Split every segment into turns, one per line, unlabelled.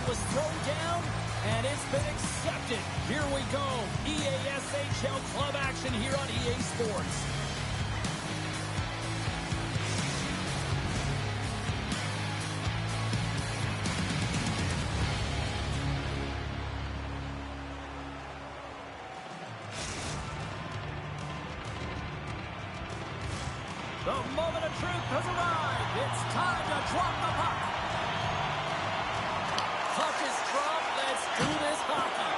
it was thrown down, and it's been accepted. Here we go. EASHL club action here on EA Sports. The moment of truth has arrived. It's time to drop the puck. Puck is dropped. Let's do this hockey.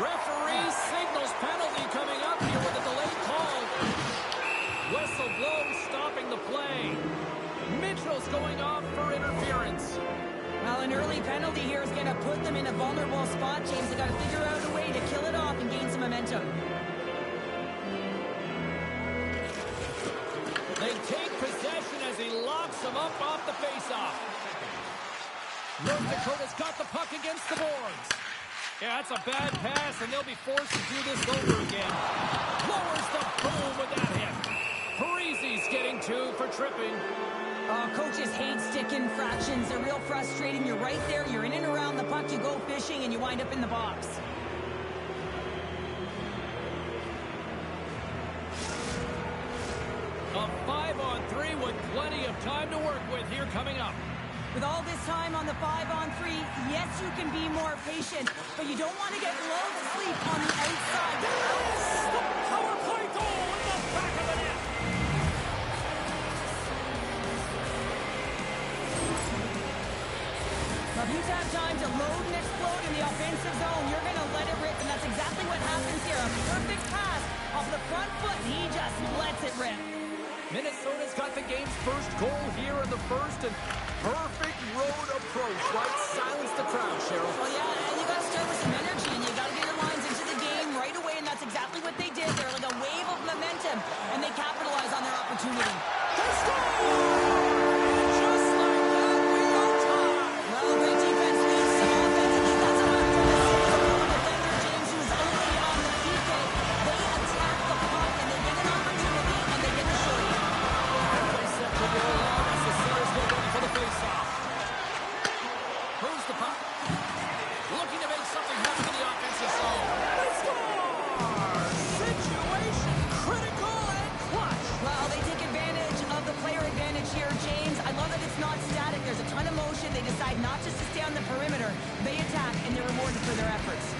Referee signals penalty coming up here with a delayed call. Whistle blows, stopping the play. Mitchell's going off for interference.
Well, an early penalty here is going to put them in a vulnerable spot, James. They've got to figure out a way to kill it off and gain some momentum.
They take possession as he locks them up off the faceoff. North Dakota's got the puck against the boards. Yeah, that's a bad pass, and they'll be forced to do this over again. Lowers the boom with that hit. Parise's getting 2 for tripping.
Coaches hate stick infractions. They're real frustrating. You're right there. You're in and around the puck. You go fishing, and you wind up in the box.
A 5-on-3 with plenty of time to work with here coming up.
With all this time on the 5-on-3, yes, you can be more patient, but you don't want to get lulled to sleep on the outside.
Yes! The power play goal in the back of the net.
Now, if you have time to load and explode in the offensive zone, you're going to let it rip, and that's exactly what happens here. A perfect pass off the front foot, and he just lets it rip.
Minnesota's got the game's first goal here in the first, and perfect road approach, right? Silence the crowd, Cheryl.
Well, yeah, and you got to start with some energy, and you got to get your lines into the game right away, and that's exactly what they did. They're like a wave of momentum, and they capitalize on their opportunity.
They score! And just like that, we go tie.
Well, great defense leads some offensively. That's a hard one to say. The defender, James, who's only on the PK, they attack the puck, and they get an opportunity, and they get the shorty.
Set to go along as the Stars go ready for the face-off. Moves the puck. Looking to make something happen in the offensive zone. They score! Situation critical and clutch.
Well, they take advantage of the player advantage here, James. I love that it's not static. There's a ton of motion. They decide not just to stay on the perimeter. They attack, and they're rewarded for their efforts.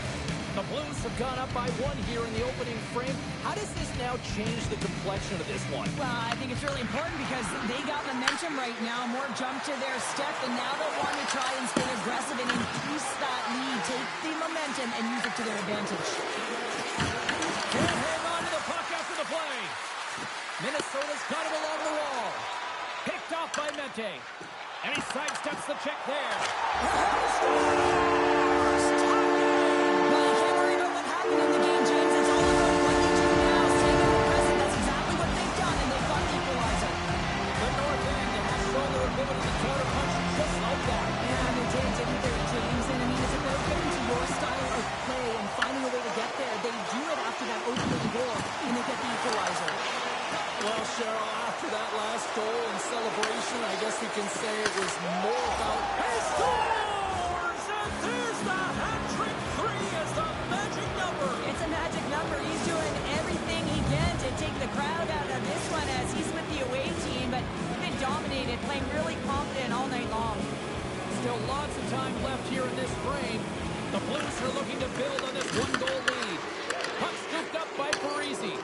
The Blues have gone up by 1 here in the opening frame. How does this now change the complexion of this one?
Well, I think it's really important because they got momentum right now. More jump to their step, and now they want to try and stay aggressive and increase that lead. Take the momentum and use it to their advantage.
Can't hang on to the puck after the play. Minnesota's got it along the wall. Picked off by Mente. And he sidesteps the check there.
In the game, James, it's all about what you do now. Staying in the present, that's exactly what they've done, and they've got the equalizer.
The North End has shown their ability to counterpunch just like that.
Yeah, they did, didn't they, James? And I mean, it's about getting to your style of play and finding a way to get there. They do it after that opening goal, and they get the equalizer.
Well, Cheryl, after that last goal and celebration, I guess we can say it was more about... He scores! And there's the hat-trick 3 as the magic number.
It's a magic number. He's doing everything he can to take the crowd out of this one as he's with the away team, but he's been dominated, playing really confident all night long.
Still lots of time left here in this frame. The Blues are looking to build on this 1-goal lead. Puck scooped up by Parise.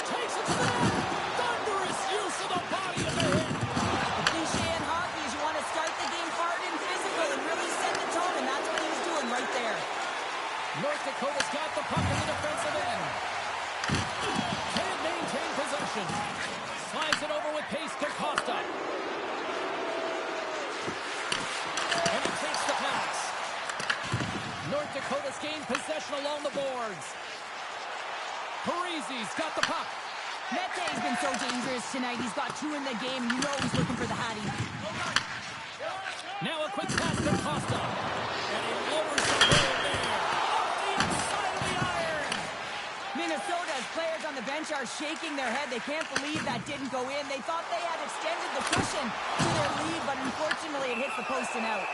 Takes it to the net. Thunderous use of the body of the hit.
The cliche in hockey is you want to start the game hard and physical and really set the tone, and that's what he was doing right there.
North Dakota's got the puck in the defensive end. Can't maintain possession. Slides it over with pace to Costa. And he takes the pass. North Dakota's gained possession along the boards. Parise's got the puck.
Mette's been so dangerous tonight. He's got 2 in the game. You know he's looking for the Hattie.
Now a quick pass to Costa. And he lowers the goal there. Off the inside of the iron.
Minnesota's players on the bench are shaking their head. They can't believe that didn't go in. They thought they had extended the cushion to their lead, but unfortunately it hits the post and out.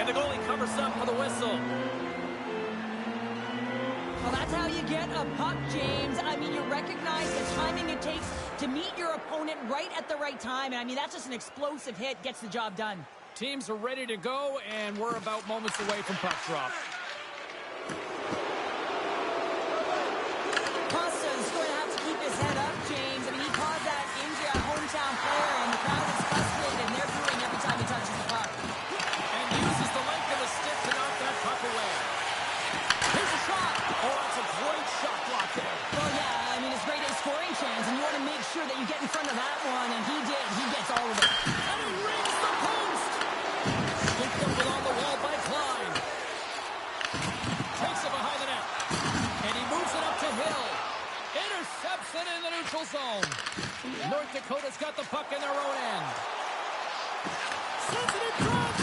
And the goalie covers up for the whistle.
Well, that's how you get a puck, James. I mean, you recognize the timing it takes to meet your opponent right at the right time. And I mean, that's just an explosive hit, gets the job done.
Teams are ready to go, and we're about moments away from puck drop.
Costa's going to have to keep his head up, James. I mean, he caused that injury, a hometown player, and the crowd is frustrated, and they're booing every time he touches the puck.
And uses the length of the stick to knock that puck away. Here's a shot. Oh, that's a great shot block there.
Well, yeah, I mean, it's great a scoring chance, and you want to make sure that you get in front of that one, and he did. He gets all of it.
And he rings the post. Scooped up along the wall by Klein. Takes it behind the net. And he moves it up to Hill. Intercepts it in the neutral zone. North Dakota's got the puck in their own end. Sends it in front.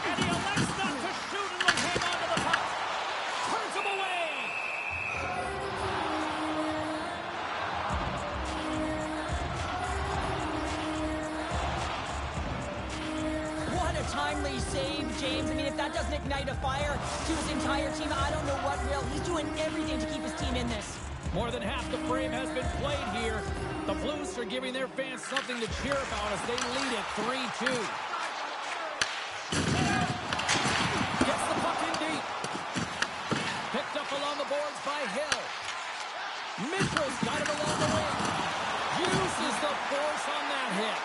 And he elects not to shoot and will hang on to the puck. Turns him away.
What a timely save, James. I mean, if that doesn't ignite a fire to his entire team, I don't know what will. He's doing everything to keep his team in this.
More than half the frame has been played here. The Blues are giving their fans something to cheer about as they lead it 3-2. Gets the puck in deep. Picked up along the boards by Hill. Mitro's got it along the wing. Uses the force on that hit.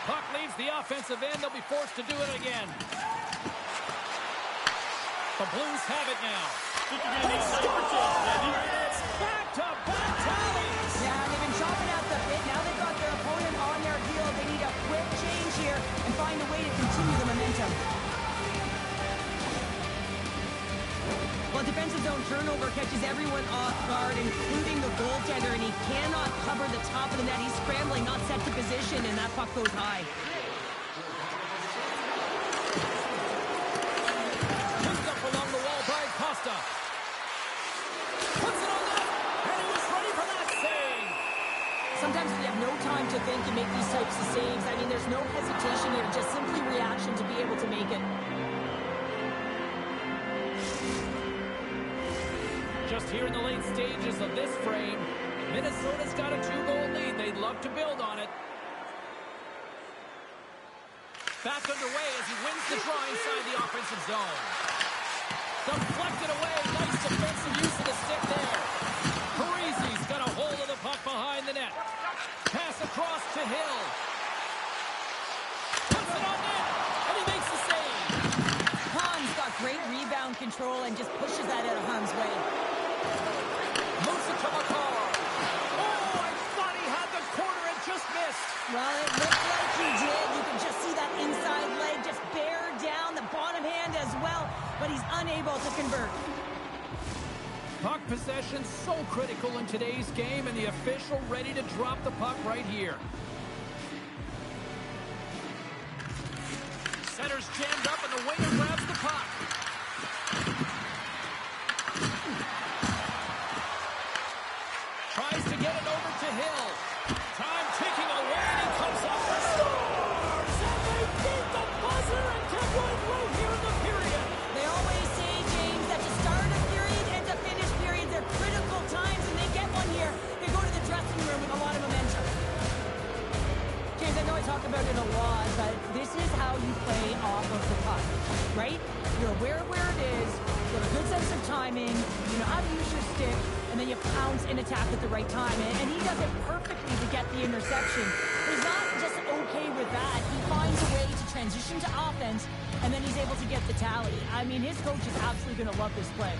Puck leaves the offensive end. They'll be forced to do it again. The Blues have it now. It's back-to-back tallies.
Yeah, they've been chopping at the bit. Now they've got their opponent on their heels. They need a quick change here and find a way to continue the momentum. Well, defensive zone turnover catches everyone off guard, including the goaltender, and he cannot cover the top of the net. He's scrambling, not set to position, and that puck goes high.
Picked up along the wall by Costa. Puts it on net, and he was ready for that save.
Sometimes we have no time to think and make these types of saves. I mean, there's no hesitation here, just simply reaction to be able to make it.
Just here in the late stages of this frame, Minnesota's got a 2-goal lead. They'd love to build on it. Back underway as he wins the draw inside the offensive zone. Deflected away. Nice defensive use of the stick there. Parise's got a hold of the puck behind the net. Pass across to Hill. Puts it on net, and he makes the save.
Hahn's got great rebound control and just pushes that out of harm's way.
Moves it to McCarr. Oh, I thought he had the corner and just missed.
Well, it looked like he did. You can just see that inside leg just bear down, the bottom hand as well, but he's unable to convert.
Puck possession so critical in today's game, and the official ready to drop the puck right here. Center's jammed up, and the winger grabs the puck. Tries to get it over to Hill. Time ticking away, and he comes up and scores! And they beat the buzzer and get one right here in the period.
They always say, James, that to start a period and to finish periods are critical times, and they get one here. They go to the dressing room with a lot of momentum. James, I know I talk about it a lot, but this is how you play off of the puck, right? You're aware of where it is, you have a good sense of timing, you know how to use your stick, and then you pounce and attack at the right time. And he does it perfectly to get the interception. But he's not just okay with that. He finds a way to transition to offense, and then he's able to get the tally. I mean, his coach is absolutely going to love this play.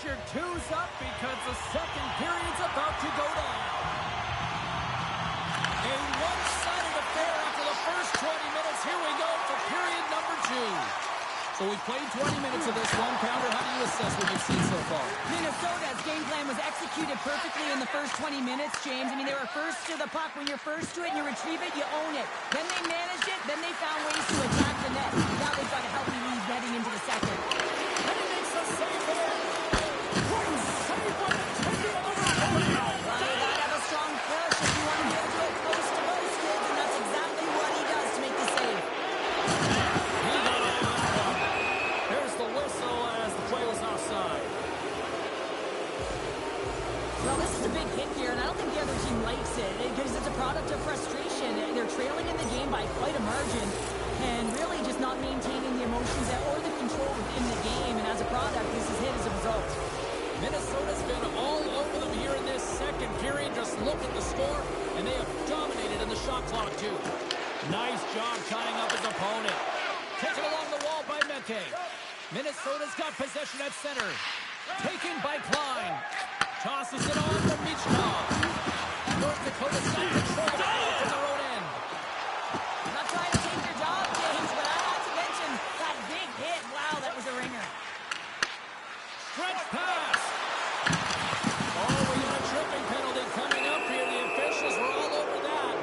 your twos up because the second period's about to go down. A one-sided affair after the first 20 minutes. Here we go for period number 2. So we played 20 minutes of this one. Pounder, how do you assess what you've seen so far?
Minnesota's game plan was executed perfectly in the first 20 minutes, James. I mean, they were first to the puck. When you're first to it and you retrieve it, you own it. Then they managed it. Then they found ways to attack the net. Now they've got a healthy lead heading into the second.
And he makes a save there. Great save by the tender of the right.
Well, you gotta have a strong push if you want to be able to go coast to coast, kids, and that's exactly what he does to make the save.
He got all that one. There's the whistle as the play was offside.
Well, this is a big hit here, and I don't think the other team likes it because it's a product of frustration. They're trailing in the game by quite a margin and really just not maintaining the emotions or the control within the game, and as a product, this is hit as a result.
Minnesota's been all over them here in this second period. Just look at the score, and they have dominated in the shot clock, too. Nice job tying up his opponent. Taken along the wall by Mete. Minnesota's got possession at center. Taken by Klein. Tosses it on to Michkov. North Dakota's got control of the ball from their own end.
I'm not trying to take your job, James, but I have to mention that big hit. Wow, that was a ringer.
Stretch pass. Oh, we got a tripping penalty coming up here. The officials were all over that.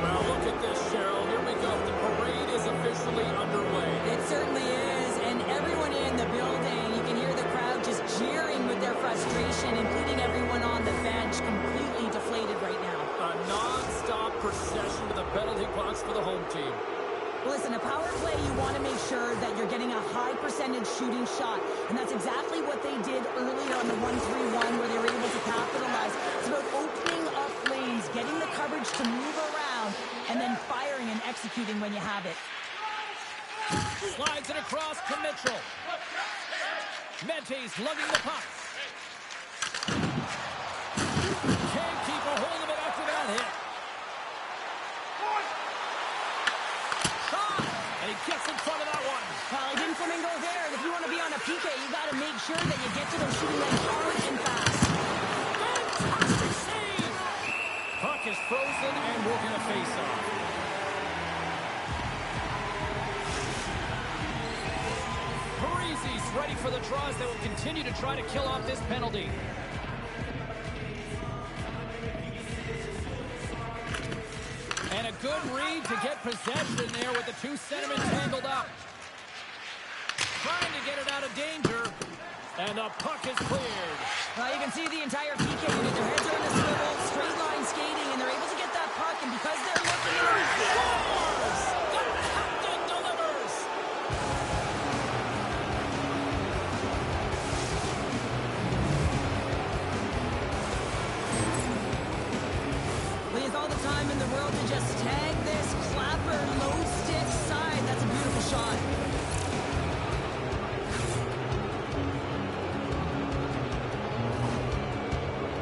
Well, look at this, Cheryl. Here we go. The parade is officially underway.
It certainly is, and everyone in the building, you can hear the crowd just jeering with their frustration, including everyone on the bench, completely deflated right now.
A non-stop procession to the penalty box for the home team.
Listen, a power play, you want to make sure that you're getting a high percentage shooting shot, and that's exactly what they did earlier on the 1-3-1 where they were able to capitalize. It's about opening up lanes, getting the coverage to move around, and then firing and executing when you have it.
Slides it across to Mitchell. Mente's lugging the puck. Can't keep a hold of it after that hit. Shot! And he gets in front of that one.
Well, he didn't flamingo there. If you want to be on a PK, you got to make sure that you get to those shooting lanes hard and fast.
Fantastic save! Puck is frozen, and we're going to face off. Parisi's ready for the draws that will continue to try to kill off this penalty. And a good read to get possession there with the two centermen tangled up. Trying to get it out of danger. And the puck is cleared.
Well, you can see the entire PK unit. Their heads are in the swivel, straight line skating, and they're able to get that puck. And because they're looking at it,
Scores! The captain delivers!
Lee has all the time in the world to just tag this clapper low stick side. That's a beautiful shot.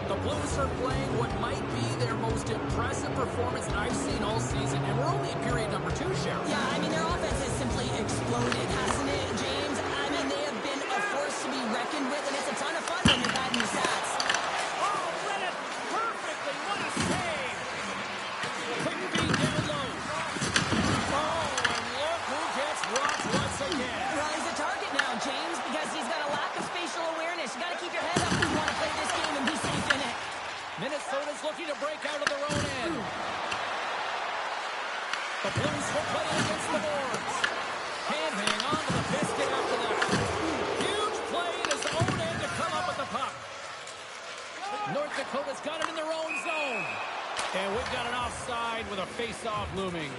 The Blues are playing what might be their most impressive performance I've seen all season. And we're only in period number 2, Cheryl.
Yeah, I mean, their offense has simply exploded, hasn't it, James? I mean, they have been a force to be reckoned with, and it's a ton of fun when you're batting your stats.
Oh, read it perfectly. What a save. Quick feed down low. Oh, and look who gets rocked once again.
Well, he's a target now, James, because he's got a lack of spatial awareness. You got to keep your head up if you want to play this game and be safe in it.
Minnesota's looking to break out of their own end. The Blues will play it against the boards. Can't hang on to the biscuit after that. Huge play in his own end to come up with the puck. North Dakota's got it in their own zone. And we've got an offside with a face-off looming.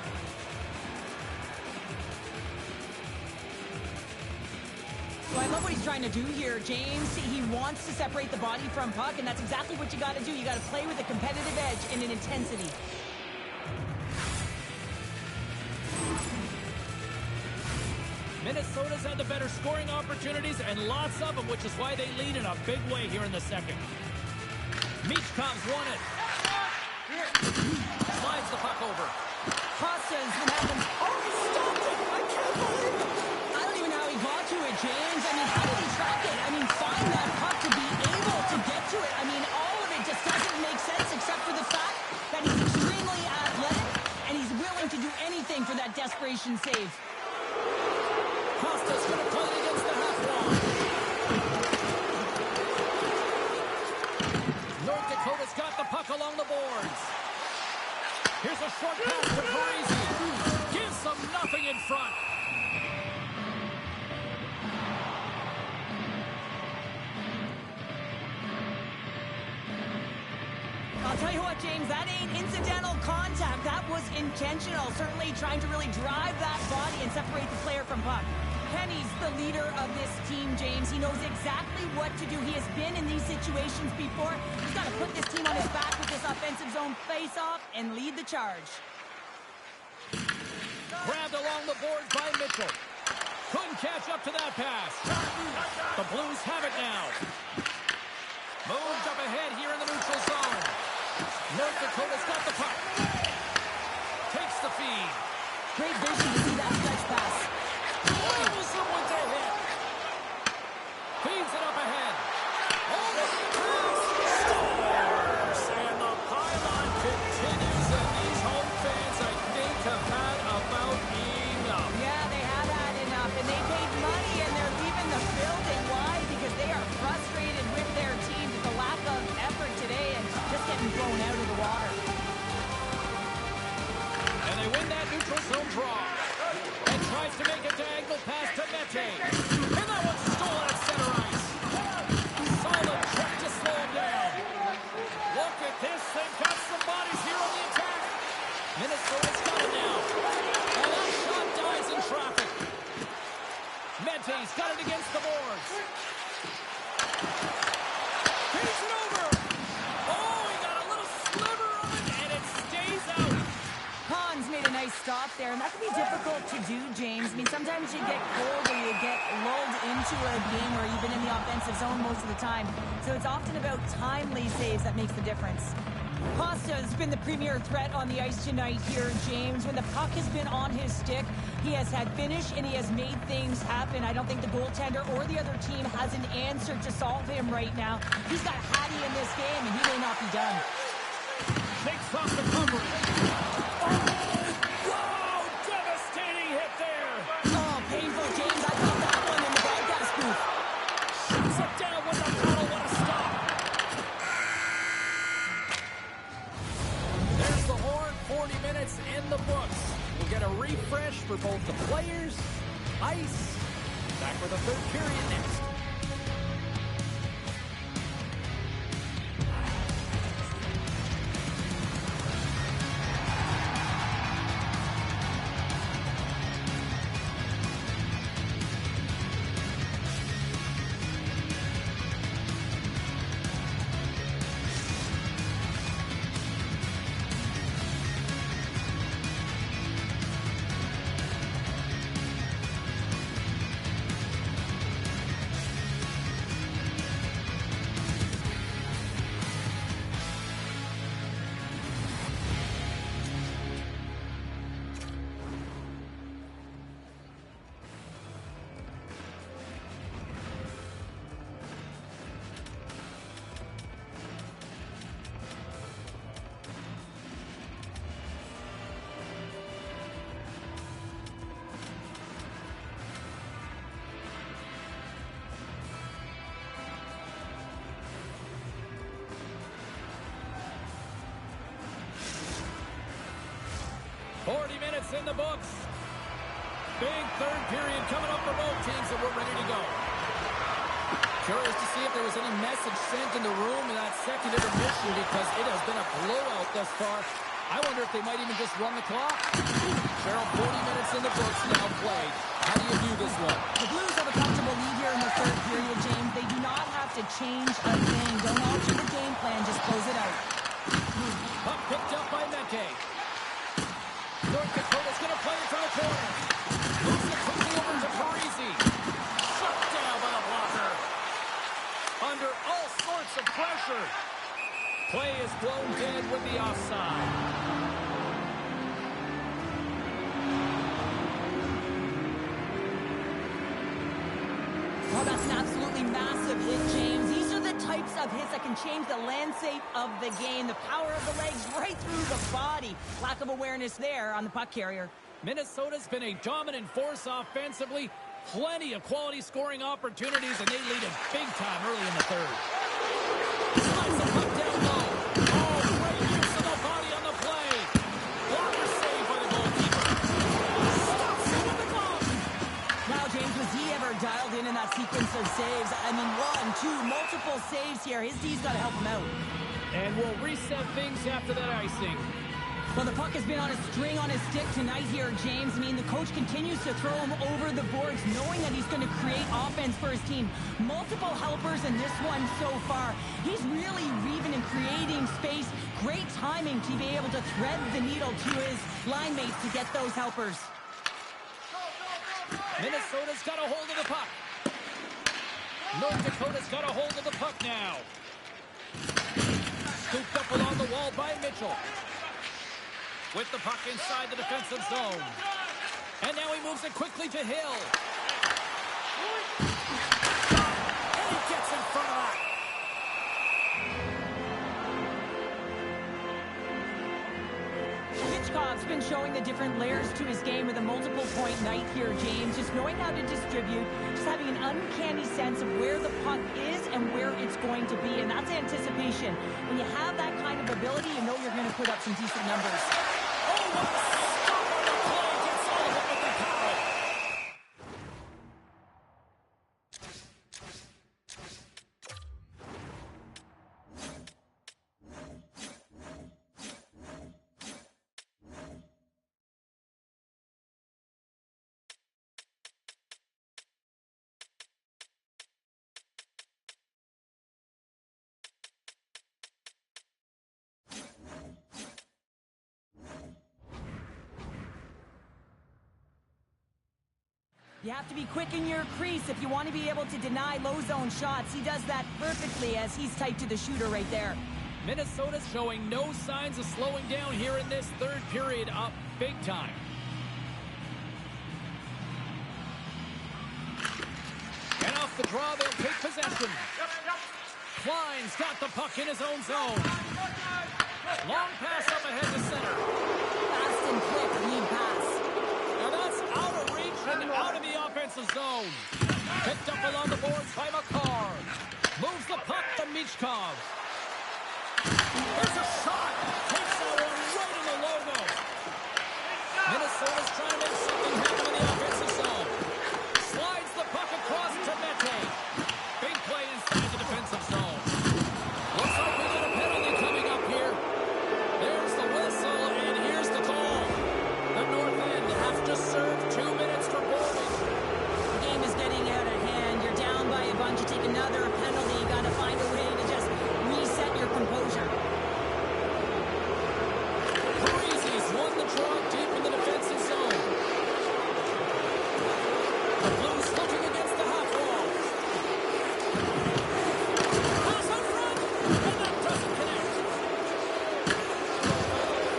Well, I love what he's trying to do here, James. He wants to separate the body from puck, and that's exactly what you got to do. You got to play with a competitive edge and an intensity.
Minnesota's had the better scoring opportunities and lots of them, which is why they lead in a big way here in the second. Michkov's won it. Slides the puck over.
Costa's been having... Oh, he stopped it! I can't believe it! I don't even know how he got to it, James. I mean, how did he do anything for that desperation save.
Costa's going to play it against the half wall. North Dakota's got the puck along the boards. Here's a short pass to Parisi. Gives them nothing in front.
I'll tell you what, James, that ain't incidental contact. That was intentional. Certainly trying to really drive that body and separate the player from puck. Penny's the leader of this team, James. He knows exactly what to do. He has been in these situations before. He's got to put this team on his back with this offensive zone face-off and lead the charge.
Grabbed along the boards by Mitchell. Couldn't catch up to that pass. The Blues have it now. Moved up ahead here in the neutral zone. North Dakota's got the puck. Takes the feed.
Great vision to see that stretch pass.
Someone to hit. Feeds it up ahead. Oh, the pass. Scores. And the pylon continues. And these home fans, I think, have had about enough.
Yeah, they have had enough. And they paid money and they're leaving the building. Why? Because they are frustrated with their team with the lack of effort today and just getting blown out of the water.
And they win that neutral zone draw. And tries to make a diagonal pass to Mete. And that one's stolen at center ice. Solid check to slow him down. Look at this. They've got some bodies here on the attack. Minnesota's got it now. And that shot dies in traffic. Mete's got it against the boards. He's it over. Oh, he got a little sliver of it, and it stays out.
Hans made a nice stop there, and that can be difficult to do, James. I mean, sometimes you get cold or you get lulled into a game where you've been in the offensive zone most of the time. So it's often about timely saves that makes the difference. Costa has been the premier threat on the ice tonight here, James. When the puck has been on his stick, he has had finish and he has made things happen. I don't think the goaltender or the other team has an answer to solve him right now. He's got Hattie in this game, and he may not be done.
Takes off the coverage. Wow, devastating hit there.
Oh, painful, James. I got that one in the broadcast booth.
Shoots it down with a paddle. What a stop. There's the horn. 40 minutes in the books. We'll get a refresh for both the players, ice. Back for the third period next. In the books. Big third period coming up for both teams, and we're ready to go. Curious to see if there was any message sent in the room in that second intermission, because it has been a blowout thus far. I wonder if they might even just run the clock. Cheryl, 40 minutes in the books now played. How do you view this one?
The Blues have a comfortable lead here in the third period, James. They do not have to change a thing. Don't alter the game plan. Just close it out.
Puck picked up by Mete. North Dakota's going to play it to the corner. Moves it quickly over to Parisi. Shut down by the blocker. Under all sorts of pressure. Play is blown dead with the offside. Oh, that's an absolutely massive hit, James. These are the type
types of hits that can change the landscape of the game. The power of the legs right through the body. Lack of awareness there on the puck carrier.
Minnesota's been a dominant force offensively. Plenty of quality scoring opportunities, and they lead it big time early in the third. Slides the puck down low. Oh, great use of the body on the play. Blocker save by the goalkeeper. Stops it with the glove.
Now, James, was he ever dialed in that sequence of saves? I mean, 1, 2, multiple saves here. His D's got to help him out.
And we'll reset things after that icing.
Well, the puck has been on a string on his stick tonight here, James. I mean, the coach continues to throw him over the boards, knowing that he's going to create offense for his team. Multiple helpers in this one so far. He's really weaving and creating space. Great timing to be able to thread the needle to his line mates to get those helpers.
Minnesota's got a hold of the puck. North Dakota's got a hold of the puck now. Scooped up along the wall by Mitchell. With the puck inside the defensive zone. And now he moves it quickly to Hill. And he gets in front of that.
Hitchcock's been showing the different layers to his game with a multiple point night here, James. Just knowing how to distribute, just having an uncanny sense of where the puck is and where it's going to be. And that's anticipation. When you have that kind of ability, you know you're going to put up some decent numbers.
Oh, what a stop on the play. Gets all of it with the power.
You have to be quick in your crease if you want to be able to deny low zone shots. He does that perfectly as he's tight to the shooter right there.
Minnesota's showing no signs of slowing down here in this third period, up big time. And off the draw, they'll take possession. Klein's got the puck in his own zone. Long pass up ahead to center.
Fast and quick lead pass.
Now that's out of reach and out of the offensive zone. Picked up along the boards by McCarr. Moves the puck to Michkov. There's a shot. Takes that one right in the logo. Minnesota's trying to make something happen in the offensive zone. Slides the puck across to Mete. Big play inside the defensive zone. Looks like we got a penalty coming up here. There's the whistle, and here's the call. The North End has to serve 2 minutes for boarding.
The game is getting out of hand. You're down by a bunch. You take another penalty. You got to find a way to just reset your composure.
Parise's won the draw deep in the defensive zone. The Blues looking against the half wall. Pass out front, and that doesn't connect.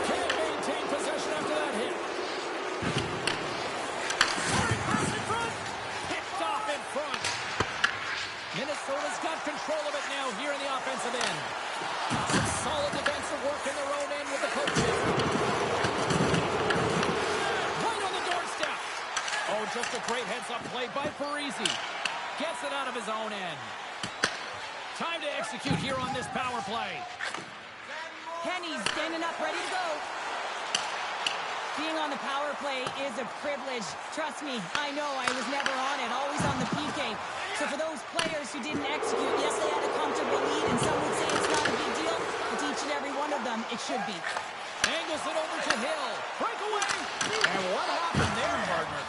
Can't maintain possession after that hit. Sorry, pass in front. Picked off in front. Minnesota's got control of it now here in the offensive end. Some solid defensive work in their own end with the coaches. Right on the doorstep. Oh, just a great heads-up play by Parise. Gets it out of his own end. Time to execute here on this power play.
Kenny's standing up, ready to go. Being on the power play is a privilege. Trust me, I know I was never on it, always on the PK. So for those players who didn't execute, yes, they had a comfortable lead, and some would say it's not a big deal, but to each and every one of them, it should be.
Angles it over to Hill. Breakaway. And what happened there, partner?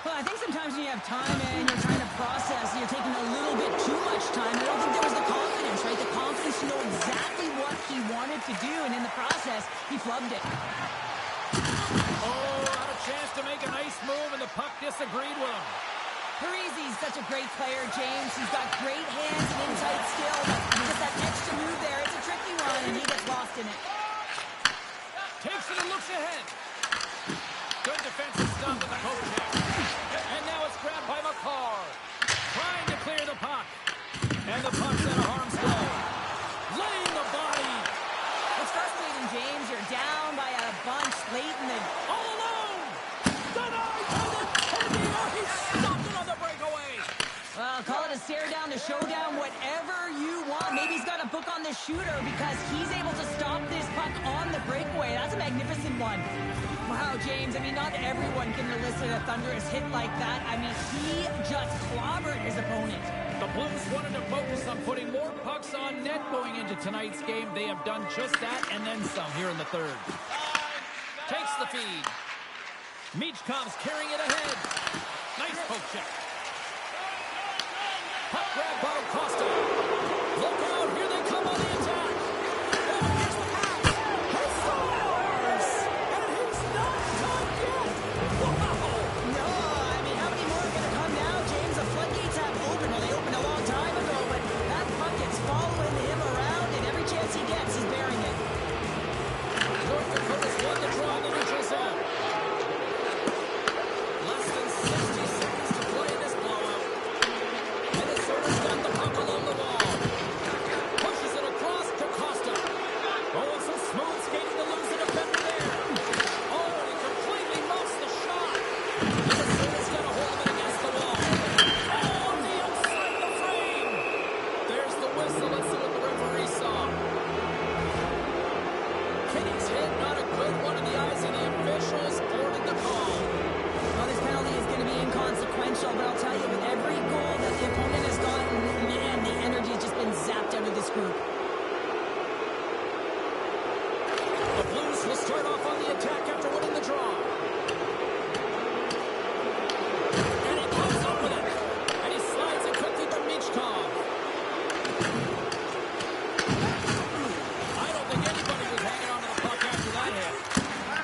Well, I think sometimes when you have time and you're trying to process, you're taking a little bit too much time. I don't think there was the confidence, right? The confidence to know exactly what he wanted to do, and in the process, he flubbed it.
Oh, had a chance to make a nice move, and the puck disagreed with him.
Parise's such a great player, James. He's got great hands and inside skill, but just that extra move there, it's a tricky one, and he gets lost in it.
Takes it and looks ahead. Good defensive stop with the coach. And now it's grabbed by McCarr. Trying to clear the puck. And the puck's out of harm's way. Laying the body.
It's frustrating, James. You're down by a bunch late in the...
All alone. Denied by the Teddy. Oh, he stopped it on the breakaway.
Well, call it a stare down, a showdown, whatever you want. Maybe he's got a book on the shooter because he's able to stop this puck on the breakaway. That's a magnificent one. Wow, James, I mean, not everyone can elicit a thunderous hit like that. I mean, he just clobbered his opponent.
The Blues wanted to focus on putting more pucks on net going into tonight's game. They have done just that and then some here in the third. Takes the feed. Michkov's carrying it ahead. Nice poke check. Puck grab by Costa. Look out, here they come on the attack. Oh, here's the pass. He scores! And he's not done yet. Wow!
No, I mean, how many more are going to come now, James? The floodgates have opened. Well, they opened a long time ago, but that puck is following him around, and every chance he gets, he's bearing it.
North Dakota's won the draw in the neutral zone. Less than 60 seconds to play in this blowout. Minnesota's got the puck along the wall. Pushes it across to Costa. Oh, it's a smooth skating to lose the defender there. Oh, and he completely muffs the shot. Minnesota's got a hold of it against the wall. Oh, on the outside the frame. There's the whistle. Let's see what the referee saw. Kenny's hit, not a good one in the eyes, and the officials ordered the call.
Well, this penalty is going to be inconsequential, but I'll tell you, with every goal that the opponent has gotten, man, the energy's just been zapped out of this group.
The Blues will start off on the attack after winning the draw. And he comes up with it. And he slides it quickly to Michkov. I don't think anybody was hanging on to the puck after that hit.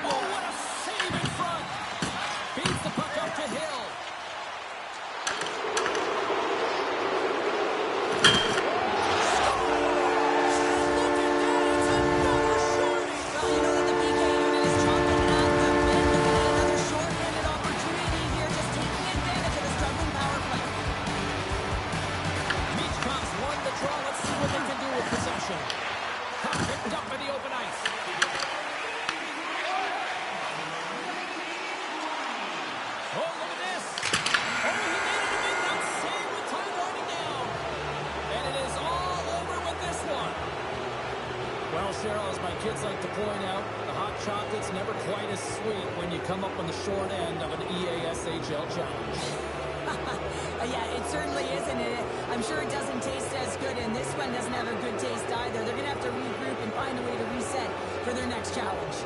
Oh, what a save in front. Feeds the puck up to Hill.
Well, you know that the PK unit is chomping at the bit, looking at another short-handed opportunity here, just taking advantage of the struggling power play.
Michkov's won the draw. Let's see what they can do with possession. Puck picked up in the open ice. Oh, look at this. Oh, he made it a big that save with time winding down. And it is all over with this one. Well, Cheryl, as my kids like to point out, the hot chocolate's never quite as sweet when you come up on the short end of an EASHL challenge.
Yeah, it certainly isn't. I'm sure it doesn't taste as good, and this one doesn't have a good taste either. They're going to have to regroup and find a way to reset for their next challenge.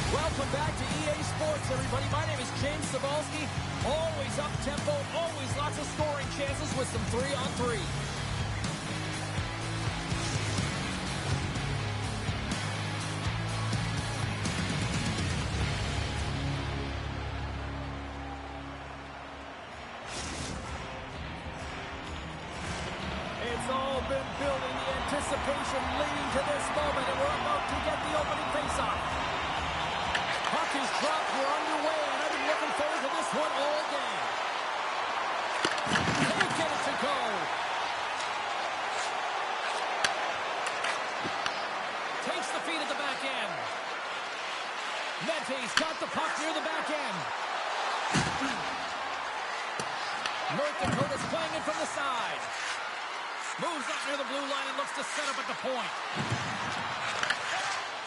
Welcome back to EA Sports, everybody. My name is James Cebulski. Always up-tempo, always lots of scoring chances with some 3-on-3. It's all been building, the anticipation leading to this moment, and we're about to get the opening faceoff. Puck is dropped, we're underway, and I've been looking forward to this one all game. They get it to go. Takes the feed at the back end. Mente's got the puck near the back end. North Dakota's playing it from the side. Moves up near the blue line and looks to set up at the point.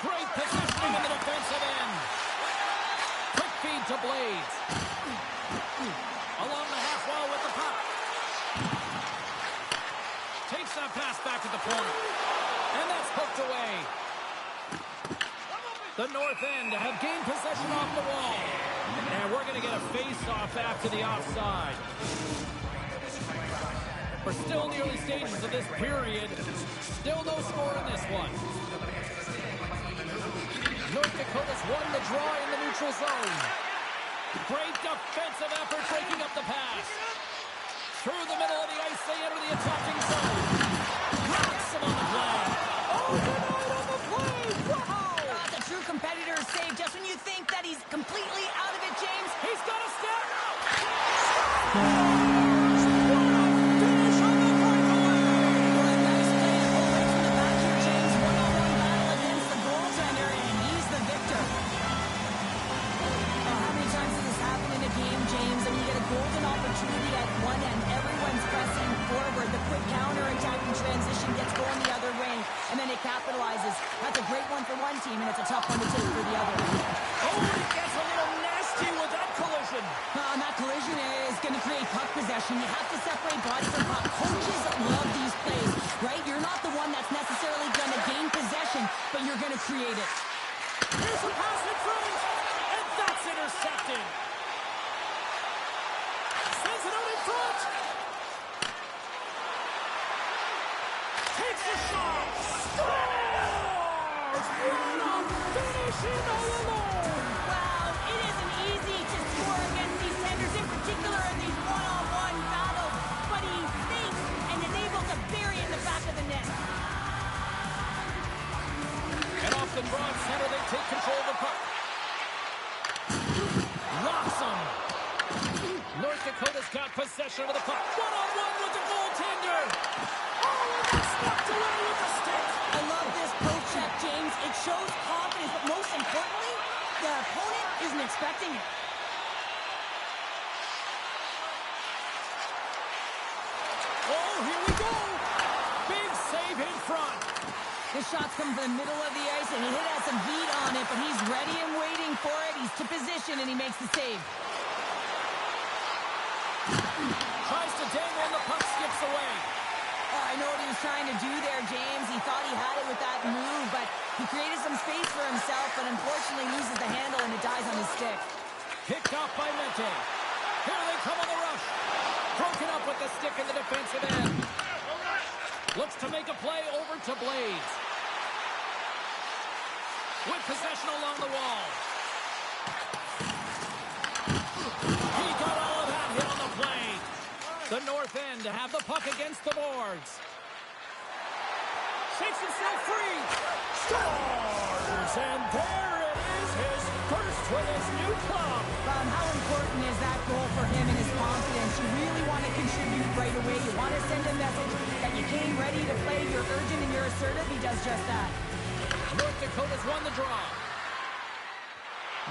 Great positioning in the defensive end. Quick feed to Blades. Along the half wall with the puck. Takes that pass back at the point. And that's hooked away. The north end have gained possession off the wall. And we're going to get a face-off after the offside. We're still in the early stages of this period. Still no score in this one. North Dakota's won the draw in the neutral zone. Great defensive effort breaking up the pass. Through the middle of the ice, they enter the attacking zone. Knocks him on the play. Overnight on the play. Wow!
The true competitor is saved just when you think that he's completely out of it, James.
He's got scores! What a finish on the breakaway!
Well, a nice play to pull right from the back here, James. One-on-one battle against the goaltender, and he's the victor. Oh, how many times does this happen in a game, James? I mean, you get a golden opportunity at one end. Everyone's pressing forward. The quick counter-attacking transition gets going the other way, and then it capitalizes. That's a great one for one team, and it's a tough one to take for the other.
Oh, it gets a little nasty with that collision.
And that collision is going to create puck possession. You have to separate body from puck. Coaches love these plays, right? You're not the one that's necessarily going to gain possession, but you're going to create it.
Here's a pass in front, and that's intercepted. Sends it out in front. Takes a shot. Scores! What a finish in all alone.
Wow, it isn't easy to score against these tenders, in particular in these one-on-one battles, but he thinks and is able to bury it in the back of the net.
And off the broad center, they take control of the puck. Rocks him. North Dakota's got possession of the puck. One-on-one with the goaltender. Oh, and that's knocked away with the stick.
I love this poke check, James. It shows confidence, but most importantly, the opponent isn't expecting it.
Oh, here we go. Big save in front.
This shot's coming from the middle of the ice, and he has some heat on it, but he's ready and waiting for it. He's to position, and he makes the save.
Tries to dangle, and the puck skips away.
Oh, I know what he was trying to do there, James. He thought he had it with that move, but he created some space for himself, but unfortunately loses the handle, and it dies on his stick.
Picked off by Mente. Here they come on the rush. Broken up with the stick in the defensive end. Looks to make a play over to Blades. With possession along the wall. He got all of that hit on the play. The north end to have the puck against the boards. Shakes himself free. Scores! And there it is, his first with his new club.
How important is that goal for him and his confidence? You really want to contribute right away. You want to send a message that you came ready to play. You're urgent and you're assertive. He does just that.
North Dakota's won the draw.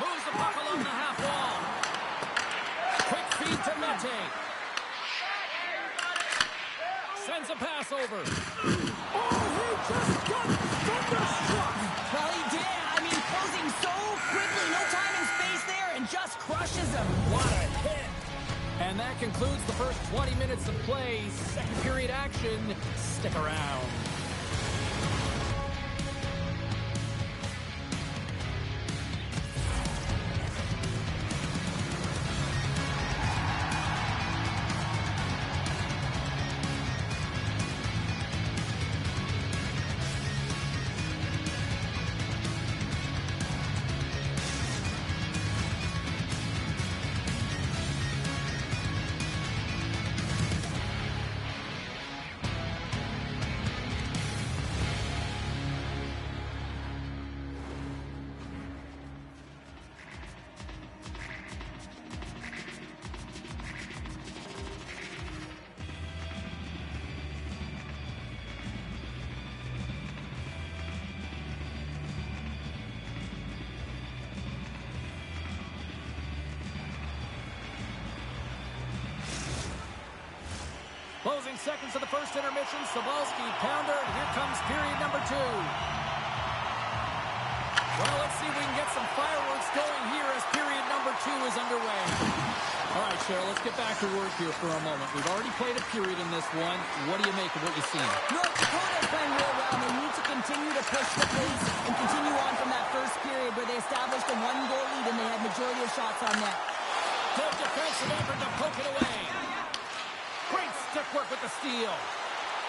Moves the puck along the half wall. Quick feed to Mente. Sends a pass over. Oh, he just got thunderstruck.
Well, he did. I mean, closing so quickly. No time and space there, and just crushes him.
What a hit. And that concludes the first 20 minutes of play. Second period action. Stick around. Closing seconds of the first intermission. Sobalski, pounder, and here comes period number 2. Well, let's see if we can get some fireworks going here as period number 2 is underway. All right, Cheryl, let's get back to work here for a moment. We've already played a period in this one. What do you make of what you've seen?
North Dakota is playing real well. They need to continue to push the pace and continue on from that first period where they established a one-goal lead and they had majority of shots on net.
Good defensive effort to poke it away. Great stick work with the steal.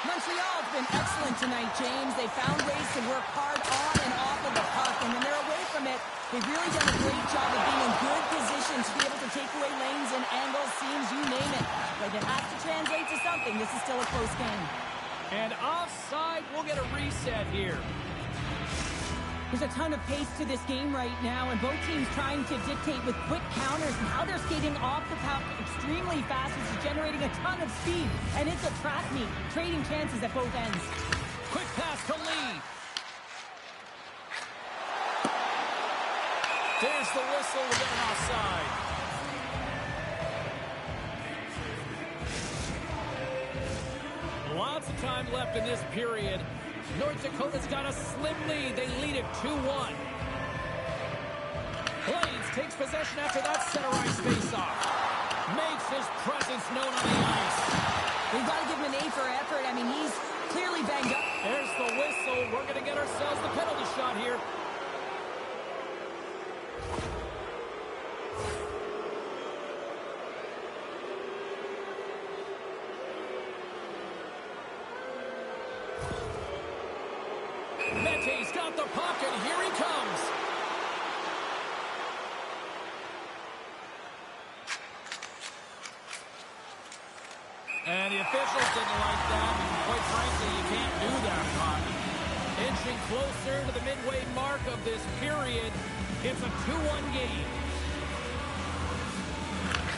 Montreal has been excellent tonight, James. They found ways to work hard on and off of the puck, and when they're away from it, they've really done a great job of being in good position to be able to take away lanes and angles, seams, you name it. But it has to translate to something. This is still a close game.
And offside, we'll get a reset here.
There's a ton of pace to this game right now, and both teams trying to dictate with quick counters and how they're skating off the puck extremely fast, which is generating a ton of speed. And it's a track meet, trading chances at both ends.
Quick pass to Lee. There's the whistle. We're getting offside. Lots of time left in this period. North Dakota's got a slim lead. They lead it 2-1. Blades takes possession after that center ice faceoff. Makes his presence known on the ice.
We've got to give him an A for effort. I mean, he's clearly banged up.
There's the whistle. We're going to get ourselves the penalty shot here. Mette's got the puck, and here he comes. And the officials didn't like that. And quite frankly, you can't do that, Todd. Inching closer to the midway mark of this period. It's a 2-1 game.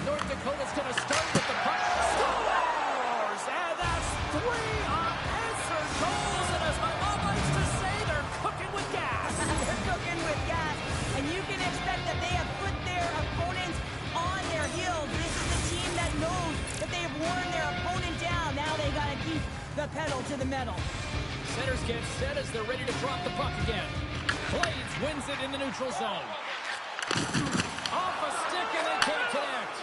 North Dakota's going to start with the puck. Scores! And that's 3 unanswered goals. And as my mom likes to say, they're cooking with gas.
They're cooking with gas. And you can expect that they have put their opponents on their heels. This is the team that knows that they've worn their opponent down. Now they got to keep the pedal to the metal.
Centers get set as they're ready to drop the puck again. Blades wins it in the neutral zone. Off a stick and they can't connect.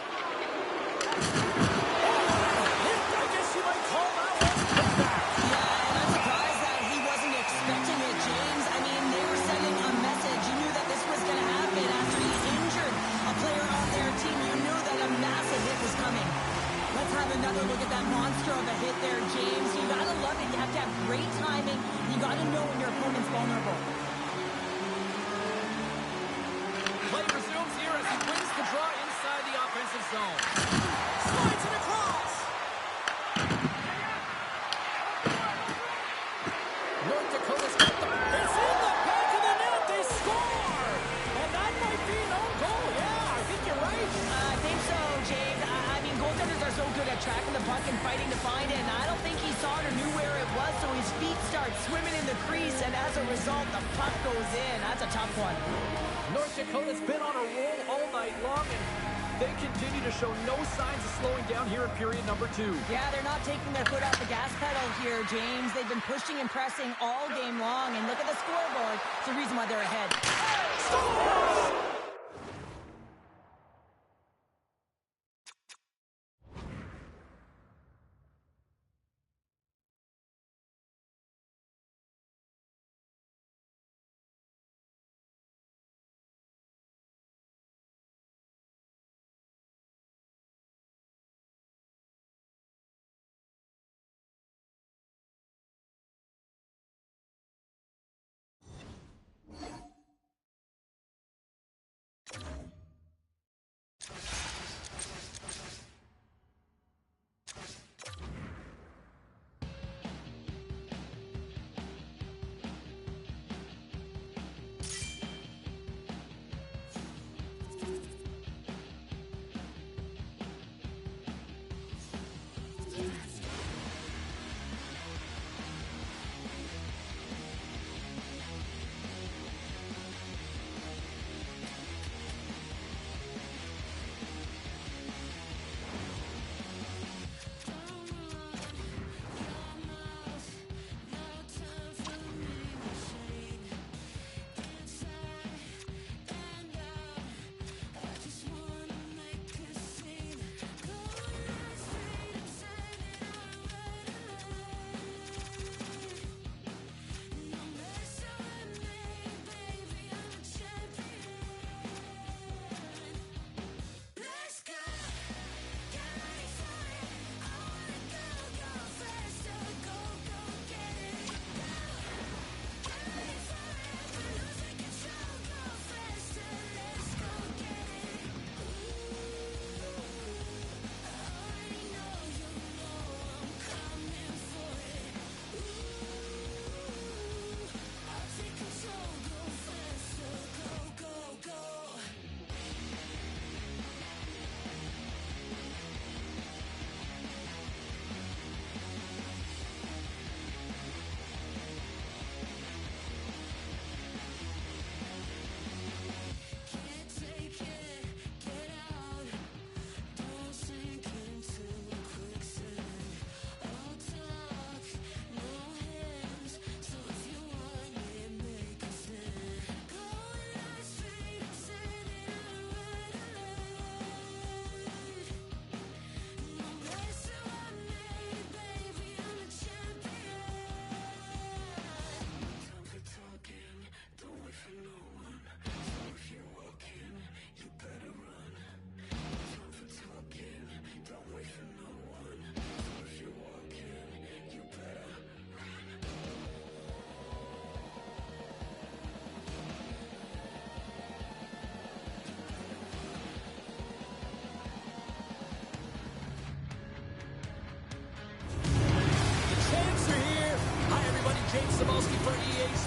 I guess you might call that one putback.
Yeah, and I'm surprised that he wasn't expecting it, James. I mean, they were sending a message. You knew that this was going to happen after he injured a player on their team. You knew that a massive hit was coming. Let's have another look at that monster of a hit there, James. You got to love it. You have to have great timing. You got to know when your opponent's vulnerable.
Play resumes here as he wins the draw inside the offensive zone. Slides it across. North Dakota's got the... It's in the back of the net. They score! And that might be an own goal. Yeah, I think you're right.
I think so, James. I mean, goaltenders are so good at tracking the puck and fighting to find it, and I don't think he saw it or knew where it was, so his feet start swimming in the crease, and as a result, the puck goes in. That's a tough one.
North Dakota's been on a roll all night long, and they continue to show no signs of slowing down here in period number 2.
Yeah, they're not taking their foot off the gas pedal here, James. They've been pushing and pressing all game long, and look at the scoreboard. It's the reason why they're ahead.
Scores!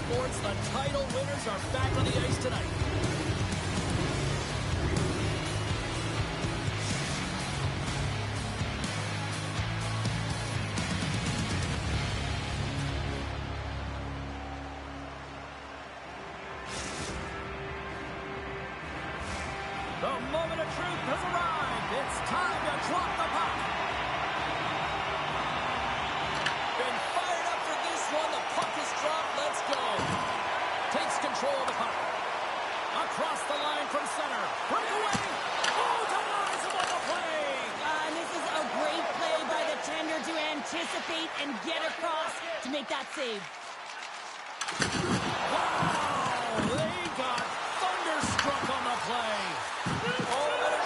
sports, the title winners are back on the ice tonight. The moment of truth has arrived. It's time to drop the puck. Been fired up for this one. The puck is dropped. Let's go. Takes control of the puck. Across the line from center. Breakaway. Oh, denies him on the play.
And this is a great play by the tender to anticipate and get across to make that save.
Wow. They got thunderstruck on the play. Oh, but it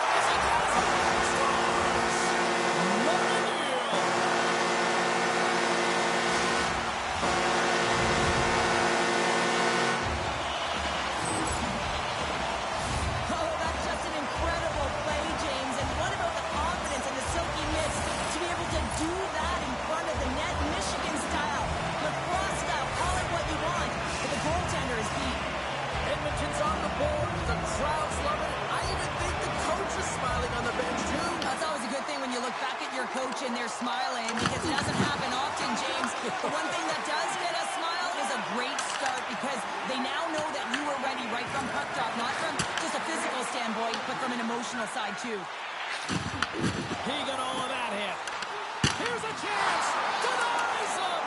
coach and they're smiling because it doesn't happen often, James. The one thing that does get a smile is a great start because they now know that you were ready right from puck drop, not from just a physical standpoint, but from an emotional side too.
He got all of that hit. Here's a chance. Denies him.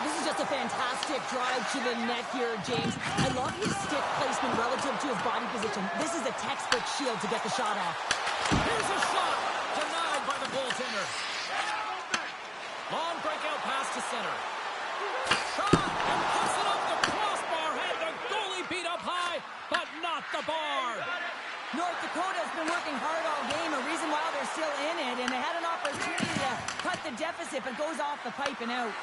This is just a fantastic drive to the net here, James. I love his stick placement relative to his body position. This is a textbook shield to get the shot off.
Here's a shot. Denied by the goaltender. Long breakout pass to center. Shot and puts it up the crossbar. Had the goalie beat up high, but not the bar.
North Dakota has been working hard all game, a reason why they're still in it, and they had an opportunity to cut the deficit, but goes off the pipe and out.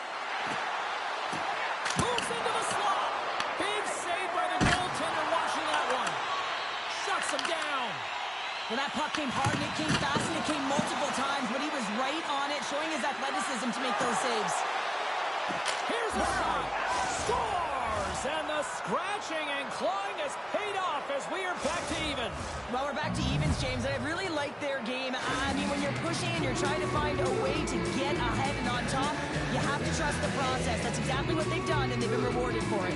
Moves into the slot. Big save by the goaltender watching that one. Shuts him down.
Well, that puck came hard, and it came fast, and it came multiple times, but he was right on it, showing his athleticism to make those saves.
Here's a shot. Scores! And the scratching and clawing has paid off as we are back to even.
Well, we're back to evens, James, and I really like their game. I mean, when you're pushing and you're trying to find a way to get ahead and on top, you have to trust the process. That's exactly what they've done, and they've been rewarded for it.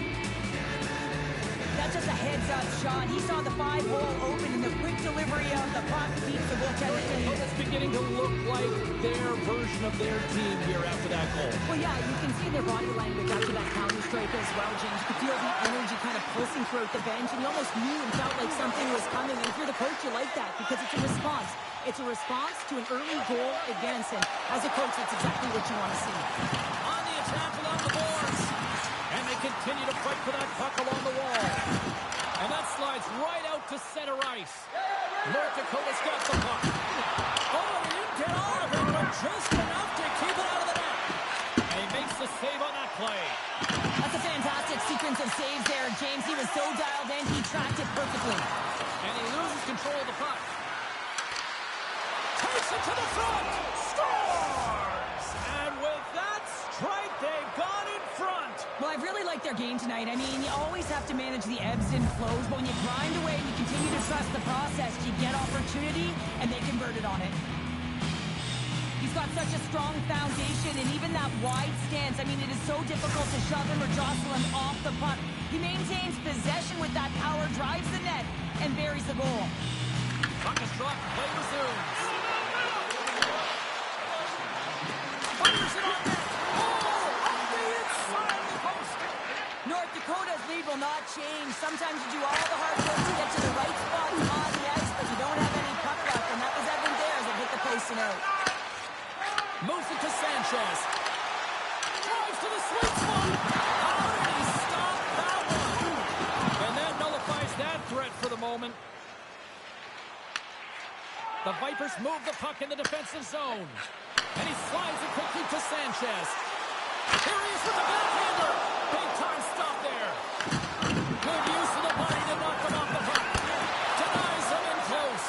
That's just a heads-up shot. He saw the 5-hole open, and the quick delivery of the puck beats the goaltender.
It's beginning to look like their version of their team here after that goal.
Well, yeah, you can see their body language after that counter strike as well, James. You could feel the energy kind of pulsing throughout the bench, and you almost knew and felt like something was coming. And if you're the coach, you like that because it's a response. It's a response to an early goal against, and as a coach, that's exactly what you want to see.
On the attack along the boards. And they continue to fight for that puck along the wall. And that slides right out to center ice. North Dakota's got the puck. Oh, he didn't get all of it, but just enough to keep it out of the net. And he makes the save on that play.
That's a fantastic sequence of saves there, James. He was so dialed in, he tracked it perfectly.
And he loses control of the puck. Takes it to the front. Scores! And with that strike, they've gone in front.
Well, I really like their game tonight. I mean, you always have to manage the ebbs and flows, but when you grind away and you continue to trust the process, you get opportunity, and they converted on it. He's got such a strong foundation, and even that wide stance, I mean, it is so difficult to shove him or jostle him off the puck. He maintains possession with that power, drives the net, and buries the goal.
Puck is dropped, play resumes. Fires it on net.
North Dakota's lead will not change. Sometimes you do all the hard work to get to the right spot on the ice, but you don't have any puck luck, and that was evident there as it hit the post and out.
Moves it to Sanchez. Drives to the sweet spot. How did he stop that one? And that nullifies that threat for the moment. The Vipers move the puck in the defensive zone. And he slides it quickly to Sanchez. Here he is with the backhander. Big time stop there. Good use of the body to knock them off the puck. Denies them in close.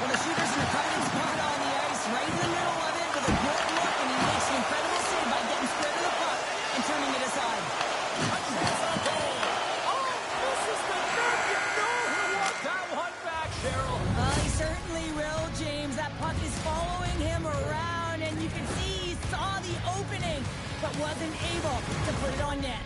Well, the shooters in the Coyotes put it on the ice right in the middle of it with a good look, and he makes an incredible save by getting square to the puck and turning it aside.
A chance on
wasn't able to put it on net.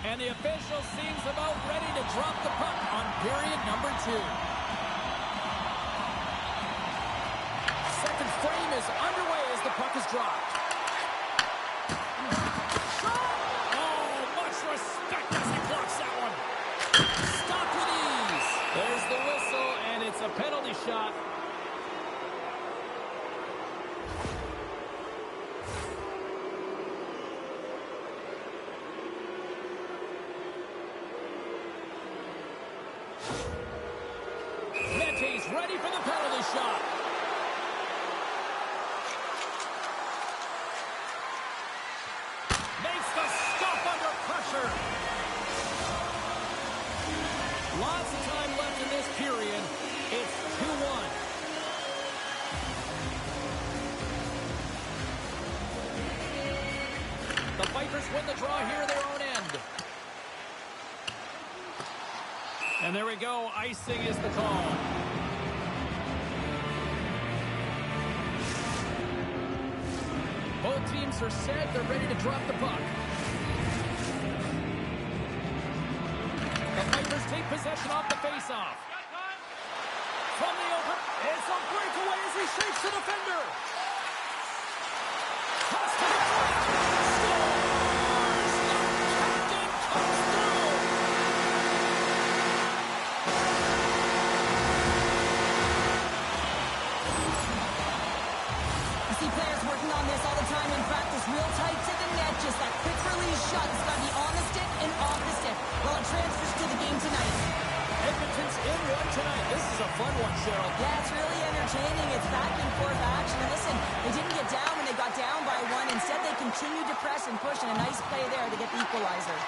And the official seems about ready to drop the puck on period number 2. Second frame is underway as the puck is dropped. Oh, much respect as he blocks that one. Stopped with ease. There's the whistle, and it's a penalty shot. He's ready for the penalty shot. Makes the stop under pressure. Lots of time left in this period. It's 2-1. The Vipers win the draw here, their own end. And there we go. Icing is the call. Both teams are set. They're ready to drop the puck. The Vipers take possession off the faceoff. From the open, it's a breakaway as he shakes the defender. Pass to the front. Scores! The captain comes through.
You see players working on this all the time in practice, real tight to the net, just that quick release shot. It's got to be on the stick and off the stick. Well, it transfers to the game tonight.
Edmonton's in one tonight. This is a fun one, Cheryl.
Yeah, it's really entertaining. It's back and forth action. And listen, they didn't get down when they got down by one. Instead, they continued to press and push, and a nice play there to get the equalizer.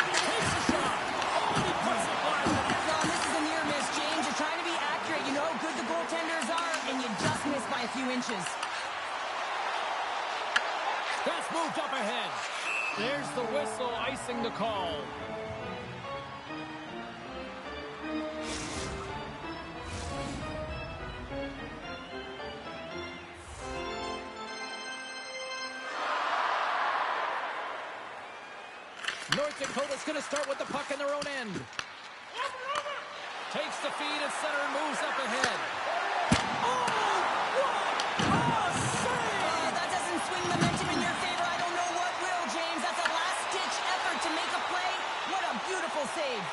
Takes the shot. Oh, and he puts it wide.
John, this is a near miss. James, you're trying to be accurate. You know how good the goaltenders are, and you just missed by a few inches.
That's moved up ahead. There's the whistle, icing the call. North Dakota's going to start with the puck in their own end. Takes the feed at center and moves up ahead.
That doesn't swing momentum in your favor. I don't know what will, James. That's a last-ditch effort to make a play. What a beautiful save.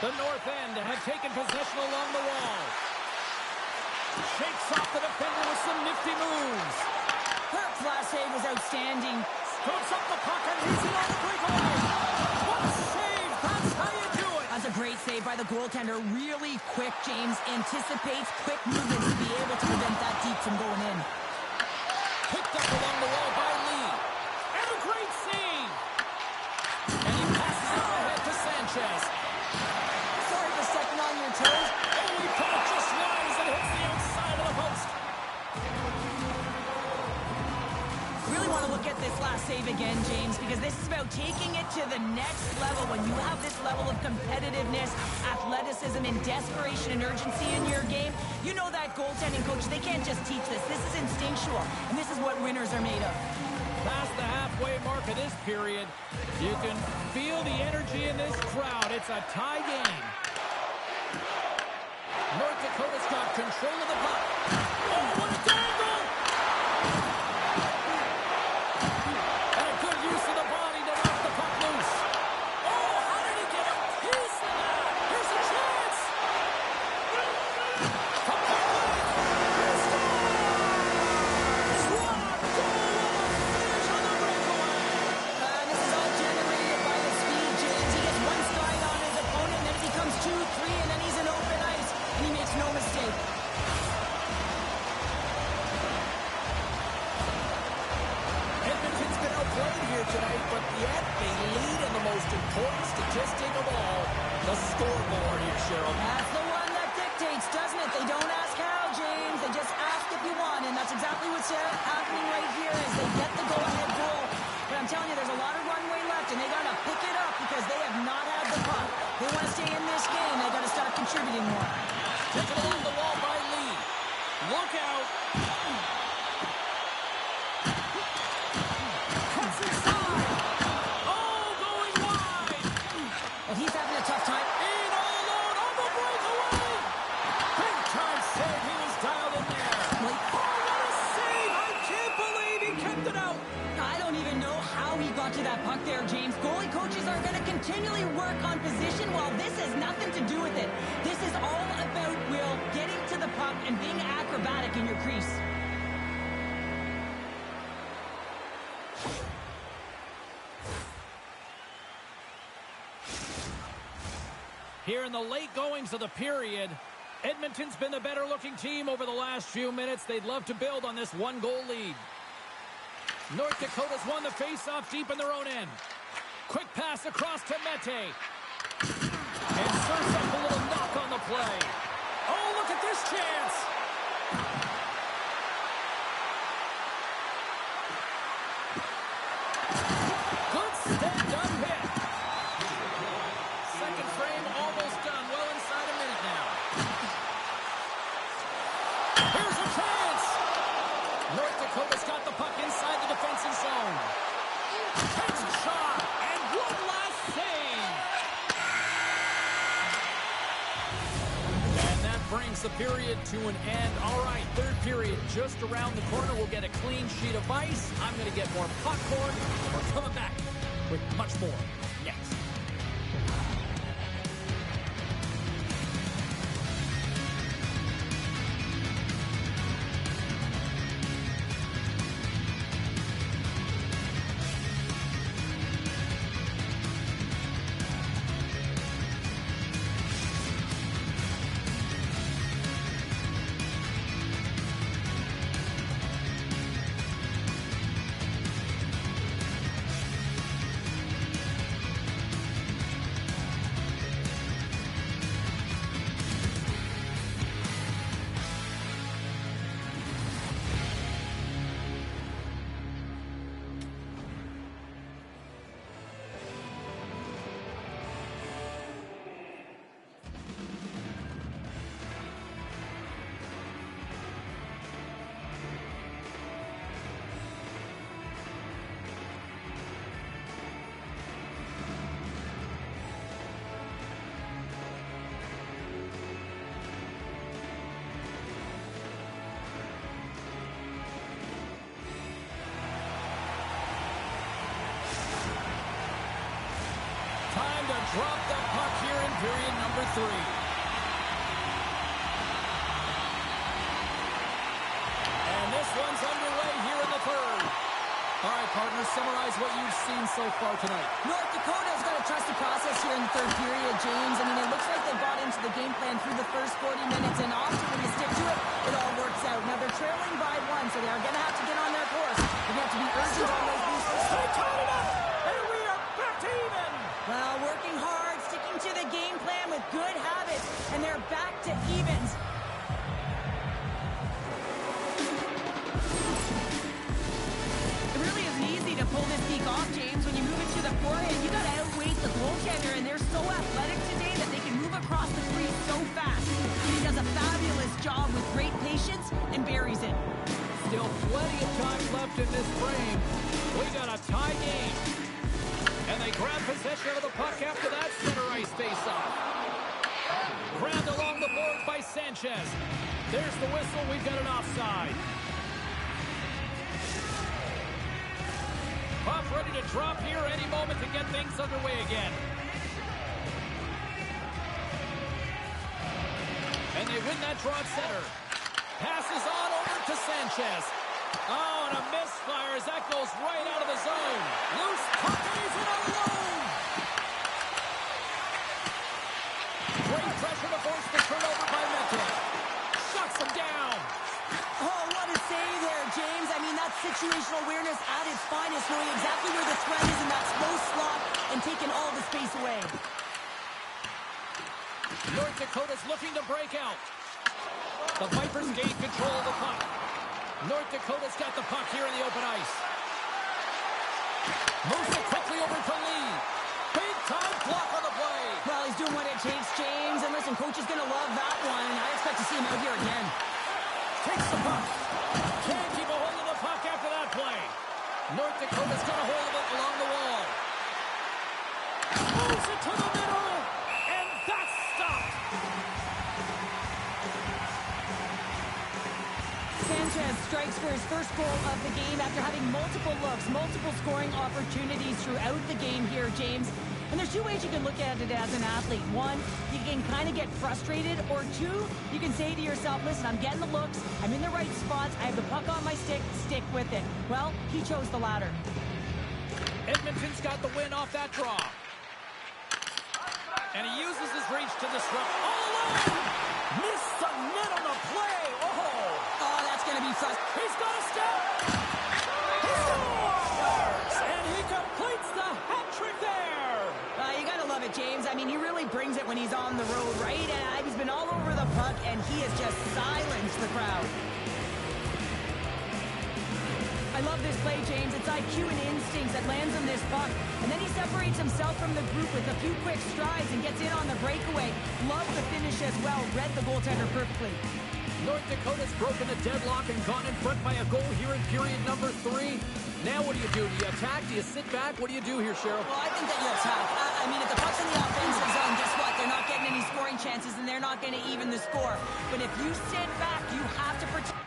The North End have taken possession along the wall. Shakes off the defender with some nifty moves.
Kirk's last save was outstanding.
Puts up the puck and he's in on the breakaway. What a save! That's how you do it.
That's a great save by the goaltender. Really quick, James. Anticipates quick movements to be able to prevent that deep from going in.
Picked up along the wall by Lee. And a great save. And he passes it ahead to Sanchez.
Sorry for stepping on your toes.
And he put it just wide as it hits the outside of the post.
Really want to look at this last save again, James, because this is about taking it to the next level. When you have this level of competitiveness, athleticism, and desperation and urgency in your game, you know that goaltending coach, they can't just teach this. This is instinctual, and this is what winners are made of.
Past the halfway mark of this period, you can feel the energy in this crowd. It's a tie game. North Dakota's got control of the puck. Oh, what a dangle! And a good use of the body to knock the puck loose. Oh, how did he get a piece of that? Here's a chance! Puck away! What a goal! Finish on the breakaway!
This is all generated by the speed, James. He gets one stride on his opponent, and then it becomes 2, 3, and then he's in open ice. And he makes no mistake.
Edmonton's been outplayed here tonight, but yet they lead in the most important statistic of all, the scoreboard here, Cheryl.
That's the one that dictates, doesn't it? They don't ask how, James. They just ask if you won, and that's exactly what's happening right here as they get the go-ahead goal. But I'm telling you, there's a lot of runway left, and they got to pick it up because they have not had the puck. They want to stay in this game. They got to start contributing more.
Taken along the wall by Lee. Look out. Cuts inside. Oh, going wide.
And he's having a tough time.
In all alone on the breakaway. Big time save. He was dialed in there. Oh, what a save. I can't believe he kept it out.
I don't even know how he got to that puck there, James. Goalie coaches are going to continually work on position while this has nothing to do with it. This is all about, Will, getting to the puck and being acrobatic in your crease.
Here in the late goings of the period, Edmonton's been the better looking team over the last few minutes. They'd love to build on this one-goal lead. North Dakota's won the face-off deep in their own end. Quick pass across to Mete. And serves up a little knock on the play. Oh, look at this chance. Good stand-up hit. Second frame almost done. Well inside a minute now. Here's a chance. North Dakota's got the puck inside the defensive zone. Takes a shot. And one last save. And that brings the period to an end. All right, third period just around the corner. We'll get a clean sheet of ice. I'm going to get more popcorn. We're coming back with much more next. Time to drop the puck here in period number 3. And this one's underway here in the third. All right, partners, summarize what you've seen so far tonight.
North Dakota's got to trust the process here in the third period, James. I mean, it looks like they bought into the game plan through the first 40 minutes, and often when you stick to it, it all works out. Now, they're trailing by 1, so they are going to have to get on their course. They're going to have to be urgent on those boosters.
They tied it up, and we are back to even.
Well, working hard, sticking to the game plan with good habits, and they're back to evens. It really isn't easy to pull beforehand, you got to outweight the goaltender, and they're so athletic today that they can move across the crease so fast. And he does a fabulous job with great patience and buries it.
Still plenty of time left in this frame. We got a tie game. And they grab possession of the puck after that center ice face-off. Grabbed along the boards by Sanchez. There's the whistle. We've got an offside. Puck ready to drop here any moment to get things underway again. And they win that draw at center. Passes on over to Sanchez. Oh, and a misfire as that goes right out of the zone. Loose puck, and he's in alone. Great pressure to force the turnover by Mete. Shuts him down.
Oh, what a save there, James. I mean, that's situational awareness at its finest, knowing exactly where the threat is in that slow slot and taking all the space away.
North Dakota's looking to break out. The Vipers gain control of the puck. North Dakota's got the puck here in the open ice. Moves it quickly over to Lee. Big time block on the play.
Well, he's doing what it takes, James. And listen, coach is going to love that one. I expect to see him out here again.
Takes the puck. Can't keep a hold of the puck after that play. North Dakota's got a hold of it along the wall. Moves it to the middle. And that's stopped.
Sanchez strikes for his first goal of the game after having multiple looks, multiple scoring opportunities throughout the game here, James. And there's two ways you can look at it as an athlete. One, you can kind of get frustrated, or two, you can say to yourself, listen, I'm getting the looks, I'm in the right spots, I have the puck on my stick with it. Well, he chose the latter.
Edmonton's got the win off that draw. And he uses his reach to disrupt. All alone! Missed the net on the play!
Oh, that's going to be frustrating.
He's got a step! He scores! And he completes the hat trick there!
You got to love it, James. I mean, he really brings it when he's on the road, right? He's been all over the puck, and he has just silenced the crowd. I love this play, James. It's IQ and instincts that lands him this puck. And then he separates himself from the group with a few quick strides and gets in on the breakaway. Love the finish as well. Read the goaltender perfectly.
North Dakota's broken the deadlock and gone in front by a goal here in period number 3. Now what do you do? Do you attack? Do you sit back? What do you do here, Cheryl?
Well, I think that you attack. I mean, if the puck's in the offensive zone, guess what? They're not getting any scoring chances, and they're not going to even the score. But if you sit back, you have to protect.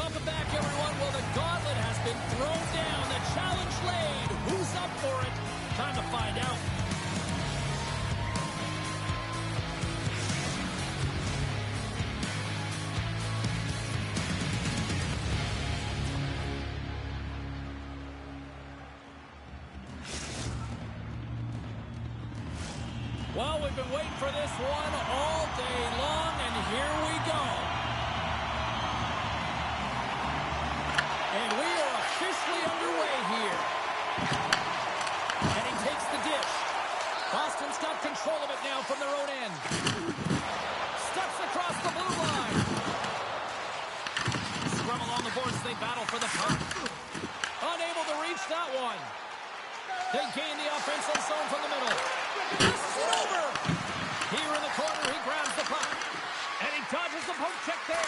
welcome back, everyone. Well, the gauntlet has been thrown down. The challenge laid. Who's up for it? Time to find out. Well, we've been waiting for this one all day long, and here we go. And we are officially underway here. And he takes the dish. Boston's got control of it now from their own end. Steps across the blue line. Scrum along the boards, they battle for the puck. Unable to reach that one. They gain the offensive zone from the middle. Passes it over. Here in the corner, he grabs the puck. And he dodges the poke check there.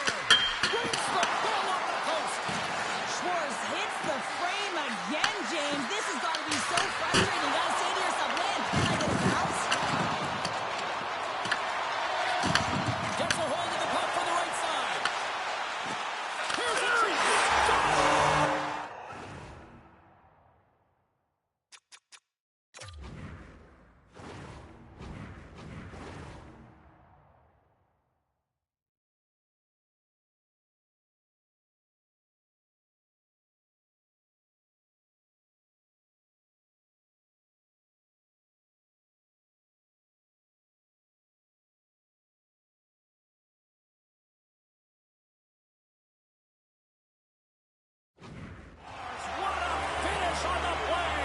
Brings the ball off the post.
Schwartz hits the frame again, James. This has got to be so frustrating. You got to say to yourself, man, can I get a bounce?
Gets a hold of the puck from the right side. Here's a treat. What a finish on the play!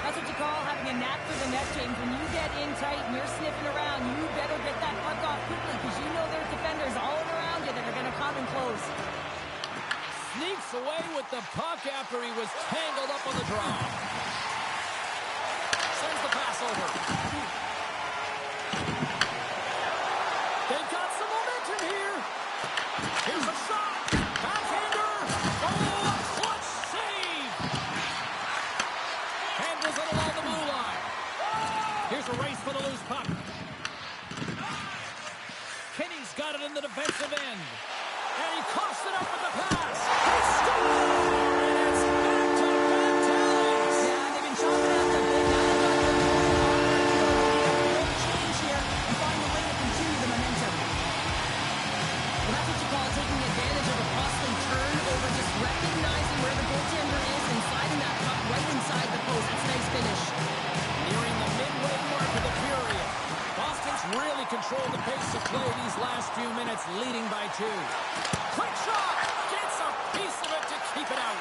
That's what you call having a knack for the net, James. When you get in tight and you're sniffing around, you better get that puck off quickly because you know there's defenders all around you that are going to come in close.
Sneaks away with the puck after he was tangled up on the draw. Sends the pass over. They've got some momentum here. Here's a shot. Backhander. Oh, a clutch save. Handles it along the blue line. Here's a race for the loose puck. Kenny's got it in the defensive end. And he coughs it up with the pass. He scores! And it's back-to-back tallies.
Yeah, they've been chopping out the big. Now they've got the great change here and find a way to continue the momentum. Well, that's what you call taking advantage of a costly turn over just recognizing where the goaltender is and sliding that puck right inside the post. That's a nice finish.
Nearing the midway mark of the period. Boston's really controlled the pace of play these last few minutes, leading by 2. Quick shot! Gets a piece of it to keep it out.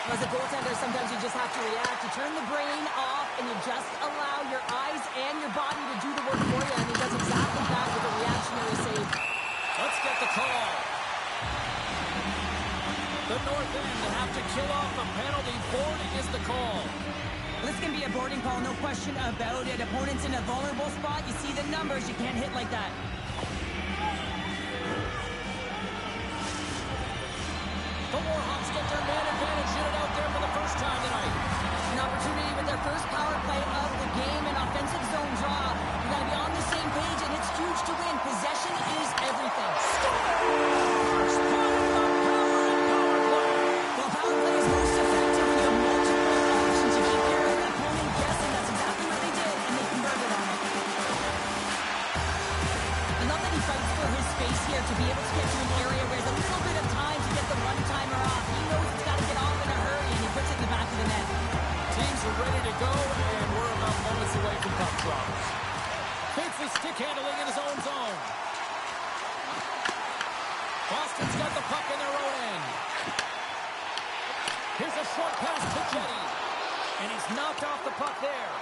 As a goaltender, sometimes you just have to react. You turn the brain off and you just allow your eyes and your body to do the work for you, and he does exactly that with a reactionary save.
Let's get the call. The North End will have to kill off a penalty. Boarding is the call.
This can be a boarding call, no question about it. Opponent's in a vulnerable spot. You see the numbers. You can't hit like that.
The Warhawks get their man advantage unit out there for the first time tonight.
An opportunity with their first power play of the game, an offensive zone draw. You got to be on the same page, and it's huge to win. Possession is everything.
First point of power and power play.
Well, power play is most effective when you have multiple options. You keep your opponent guessing. That's exactly what they did, and they converted on it. I love that he fights for his space here to be able to get to an area where there's a little bit of time to get the one-timer off. He knows it's got to get off in a hurry, and he puts it in the back of the net.
Teams are ready to go, and we're about moments away from puck drop. Fits his stick handling in his own zone. Boston's got the puck in their own end. Here's a short pass to Jetty, and he's knocked off the puck there.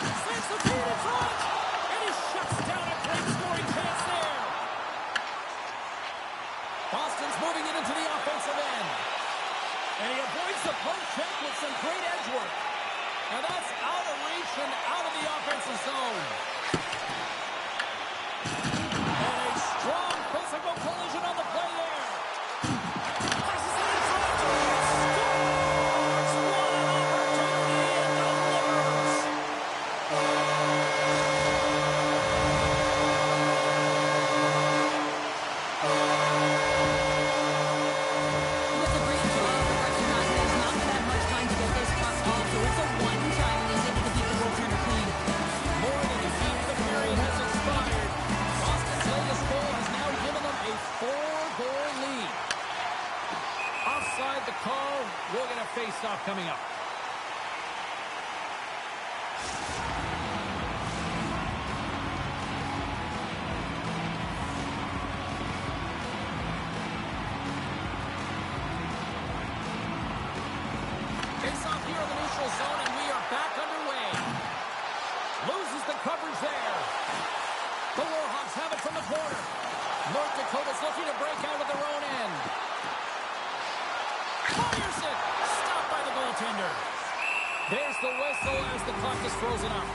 Sends the feed in front, and he shuts down a great scoring chance there. Boston's moving it into the offensive end. And he avoids the poke check with some great edge work. Now that's out of reach and out of the offensive zone. And a strong physical collision on the play there. Passes it in front. Scores! decide the call. We'll get a face-off coming up. Face-off here in the neutral zone, and we are back underway. Loses the coverage there. The Warhawks have it from the corner. North Dakota's looking to break out of their own end. Fires it! Stopped by the goaltender. There's the whistle as the clock is frozen up.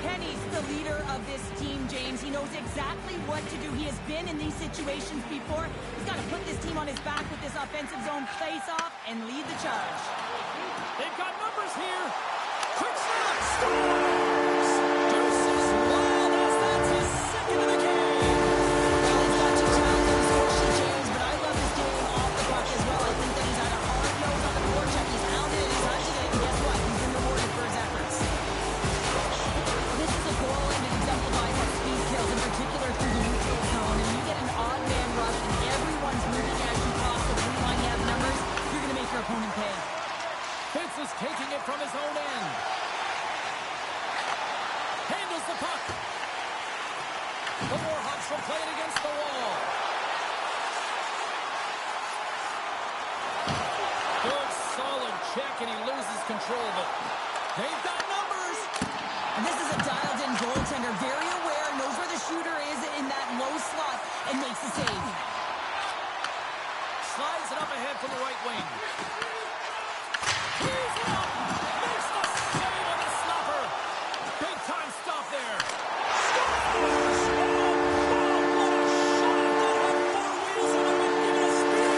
Penny's the leader of this team, James. He knows exactly what to do. He has been in these situations before. He's got to put this team on his back with this offensive zone face-off and lead the charge.
They've got numbers here. Quick shot. Scores! Deuces wild as that's his second of the game.
Well, he's got two challenges, unfortunately, James, but I love his game off the puck as well. I think that he's had a hard nose on the forecheck. He's hounded it, he's hunted it, and guess what? He's been rewarded for his efforts. This is a goal, and it exemplifies how speed kills, in particular through the neutral zone. And you get an odd man rush, and everyone's moving as you cross the blue line. You have numbers. You're going to make your opponent pay.
Fitz is taking it from his own end. Handles the puck. The Warhawks will play it against the wall. Good, solid check, and he loses control of it. They've got numbers.
And this is a dialed-in goaltender, very aware, knows where the shooter is in that low slot, and makes the save.
Slides it up ahead from the right wing. He's up. Makes the save on the stopper. Big time stop there. Scores! Oh, what a shot. That had four wheels and it would give it a speed.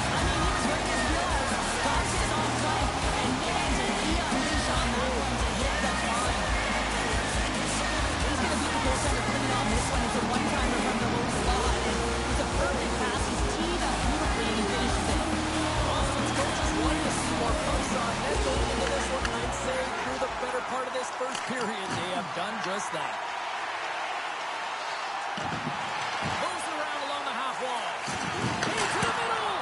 I mean, he was right in his wheelhouse, caught his own flank, and nailed it. He unleashed on that one to hit the line. He's going to beat the goaltender clean on this one. It's a one-timer from the low slot. It's a perfect pass. He's teed up beautifully, and he finishes it.
Boston's coaches wanted to see more pucks on net going into this one, and I'd say through the better part of this first period, they have done just that. Moves it around along the half wall. Into the middle,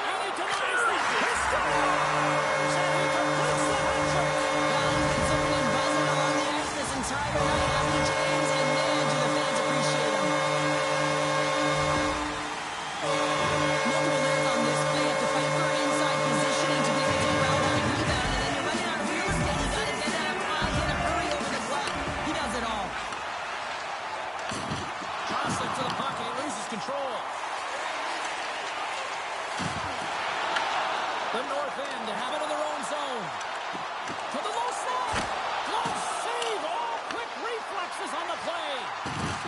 and he denies it. He scores, and he completes the hat trick.
Well, he's been certainly buzzing along the ice this entire night, hasn't he, James? And man, do the fans appreciate him. Multiple layers on this play. You have to fight for inside positioning to be able to ground on a rebound, and then you're running out of real estate. You got to get out of high, get a hurry over the puck. He does it all.
Johnson to the puck, and he loses control. The north end to have it in their own zone. To the low slot. Glove save. All quick reflexes on the play.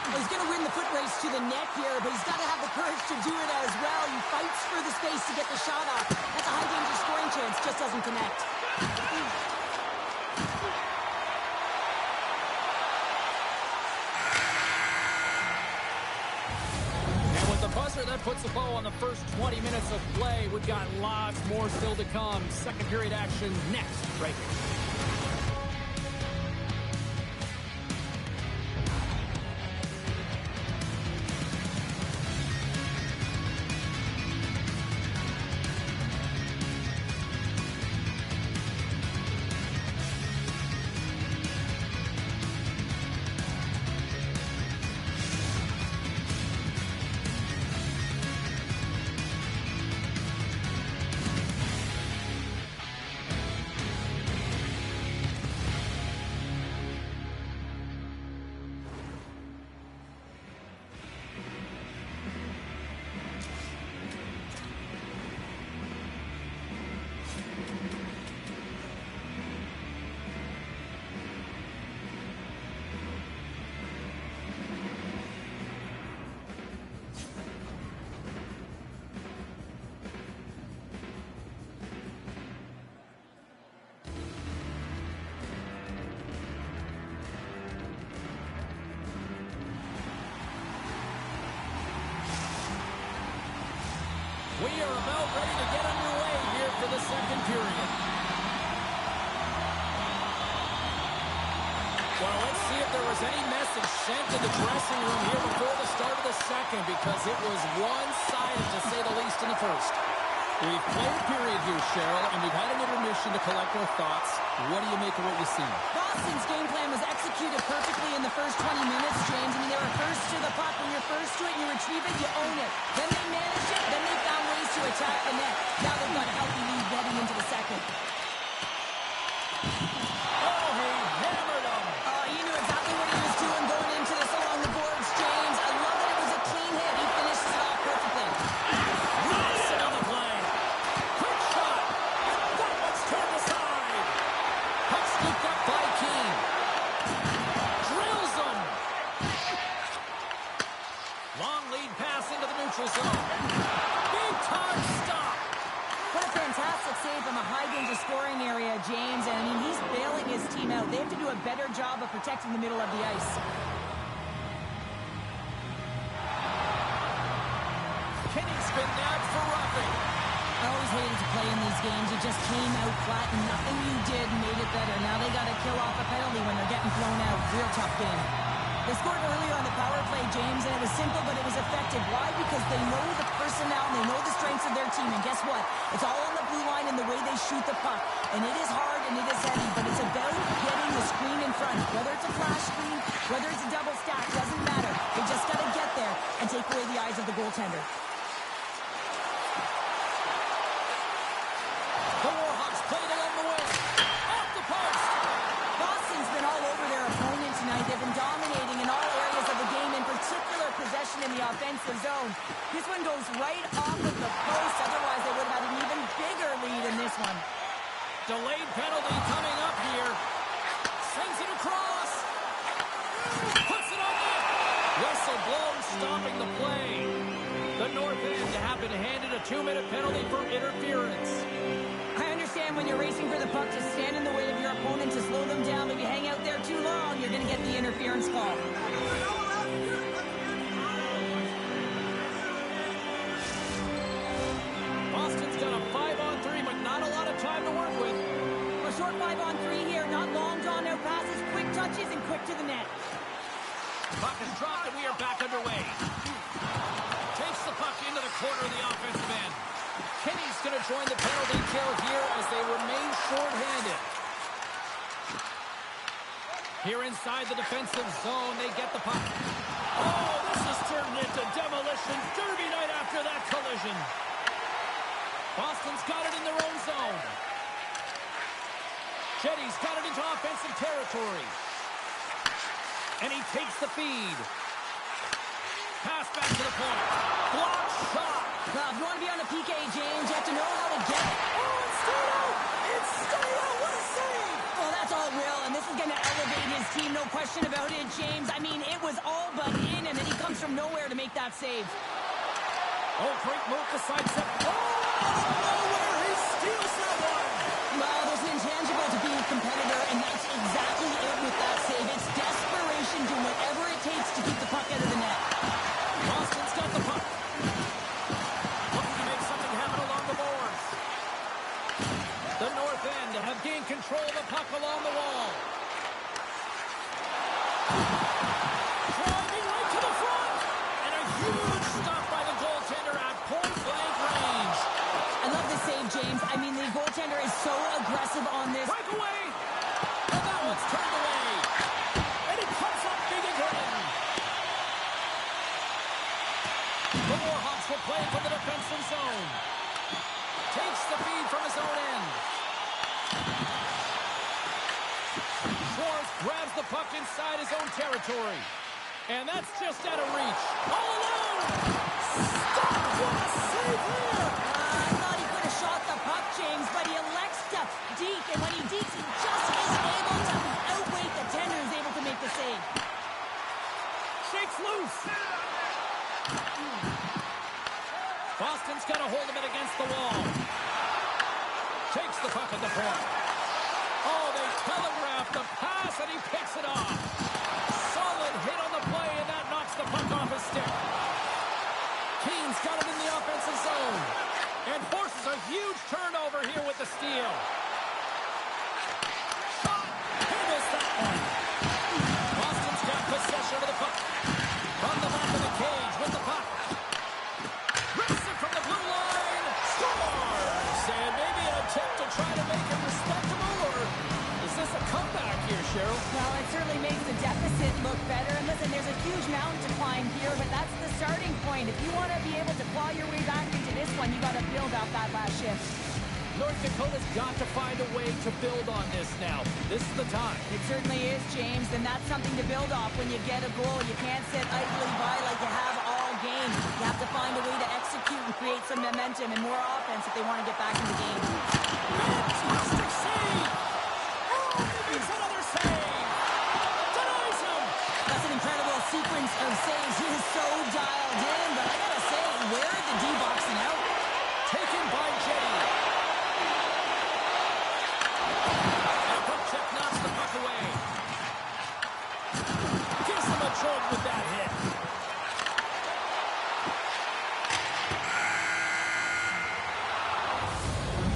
Well, he's going to win the foot race to the net here, but he's got to have the courage to do it as well. He fights for the space to get the shot off. That's a high-danger scoring chance, just doesn't connect.
And with the buzzer, that puts the bow on the first 20 minutes of play. We've got lots more still to come. Second period action next, right here. We are about ready to get underway here for the second period. Well, let's see if there was any message sent to the dressing room here before the start of the second, because it was one-sided, to say the least, in the first. We've played a period here, Cheryl, and we've had an intermission to collect our thoughts. What do you make of what you see?
Boston's game plan was executed perfectly in the first 20 minutes, James. I mean, they were first to the puck. When you're first to it, you retrieve it, you own it. Then they managed it, then they found ways to attack the net. Now they've got a healthy lead heading into the second.
Oh, he hammered him.
He knew exactly what he was doing going into this along the boards, James. I love that it was a clean hit. He finishes it off perfectly.
Nice on the play. Quick shot. That one's turned aside. Puck scooped up by Keane. Drills him. Long lead pass into the neutral zone. Big time stop.
What a fantastic save from a high-danger scoring area, James. And, I mean, he's bailing his team out. They have to do a better job of protecting the middle of the ice.
Kenny's been nabbed for roughing.
I always hated to play in these games. You just came out flat, and nothing you did made it better. Now they got to kill off a penalty when they're getting thrown out. Real tough game. They scored earlier on the power play, James, and it was simple, but it was effective. Why? Because they know the personnel and they know the strengths of their team. And guess what? It's all on the blue line and the way they shoot the puck. And it is hard and it is heavy, but it's about getting the screen in front. Whether it's a flash screen, whether it's a double stack, doesn't matter. They just got to get there and take away the eyes of the goaltender.
The Warhawks played along the wing. Off the post.
Boston's been all over their opponent tonight. They've been dominating in all areas of the game, in particular possession in the offensive zone. This one goes right off of the post. Otherwise, they would have had an even bigger lead in this one.
Delayed penalty coming up here. Sends it across. Puts it on net. Whistle blown, stopping the play. The North End have been handed a 2-minute penalty for interference.
I understand when you're racing for the puck to stand in the way of your opponent to slow them down, but if you hang out there too long, you're going to get the interference call.
Boston's got a 5-on-3, but not a lot of time to work with.
A short 5-on-3 here, not long drawn-out passes, quick touches, and quick to the net.
Puck is dropped, and we are back underway. Takes the puck into the corner of the offensive end. Kenny's going to join the penalty kill here as they remain short-handed. Here inside the defensive zone, they get the puck. Oh, this has turned into demolition derby night after that collision. Boston's got it in their own zone. Jetty's got it into offensive territory. And he takes the feed. Pass back to the point. Block shot.
Well, if you want to be on the PK, James, you have to know how to get it.
Oh, it's stayed out! It's stayed out! What a save!
Well, that's all Will, and this is going to elevate his team, no question about it, James. I mean, it was all but in, and then he comes from nowhere to make that save.
Oh, great move to sidestep. Oh, out of nowhere, he steals that one!
Well, there's an intangible to being a competitor, and that's exactly it with that save. It's desperation, doing whatever it takes to keep the puck out of the net.
Boston's got the puck. Looking to make something happen along the boards. The North End have gained control of the puck along the wall. Driving right to the front. And a huge stop by the goaltender at point-blank range.
I love this save, James. I mean, the goaltender is so aggressive on this.
Breakaway. And that one's turned away. And it comes up big again. The Warhawks will play from the defensive zone. Takes the feed from his own end. Schwartz grabs the puck inside his own territory. And that's just out of reach. All alone! Stop! What a save here!
I thought he could have shot the puck, James, but he elects to deke, and when he dekes, he just isn't able to outweight the tender, is able to make the save.
Shakes loose. Boston's got a hold of it against the wall. Takes the puck at the point. Oh, they telegraph the pass, and he picks it off. Solid hit on the play, and that knocks the puck off his stick. Keane's got it in the offensive zone. And forces a huge turnover here with the steal. Shot. He missed that one.
there's a huge mountain to climb here, but that's the starting point. If you want to be able to claw your way back into this one, you got to build off that last shift.
North Dakota's got to find a way to build on this now. This is the time.
It certainly is, James, and that's something to build off when you get a goal. You can't sit idly by like you have all game. You have to find a way to execute and create some momentum and more offense if they want to get back in the game.
Fantastic save! Oh, he makes another save! Denies him!
That's an incredible sequence of saves. He is so dialed in, but I gotta say, where are the D-boxing out?
Taken by Jetty. Knocks the puck away. Gives him a choke with that hit.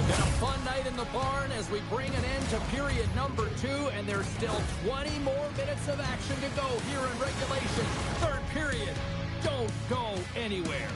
Been a fun night in the barn as we bring an end to period number 2, and there's still 20 more minutes of action to go here in regulation. Third period. Don't go anywhere.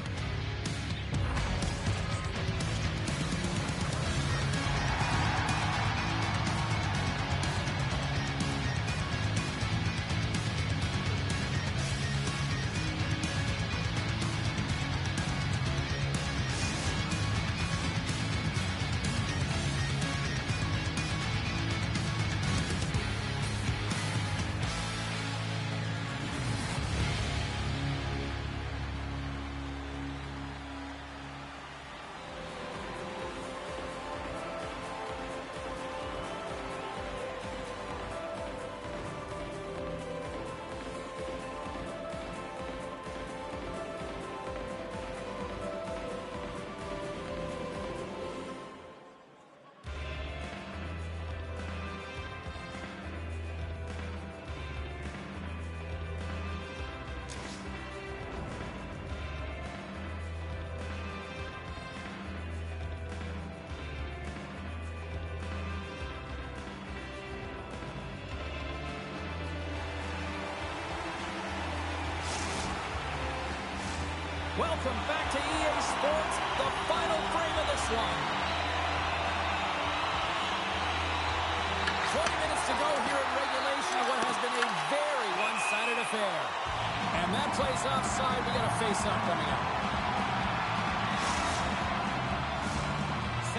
Welcome back to EA Sports, the final frame of this one. 20 minutes to go here in regulation of what has been a very one-sided affair. And that plays offside. We got a face-off coming up.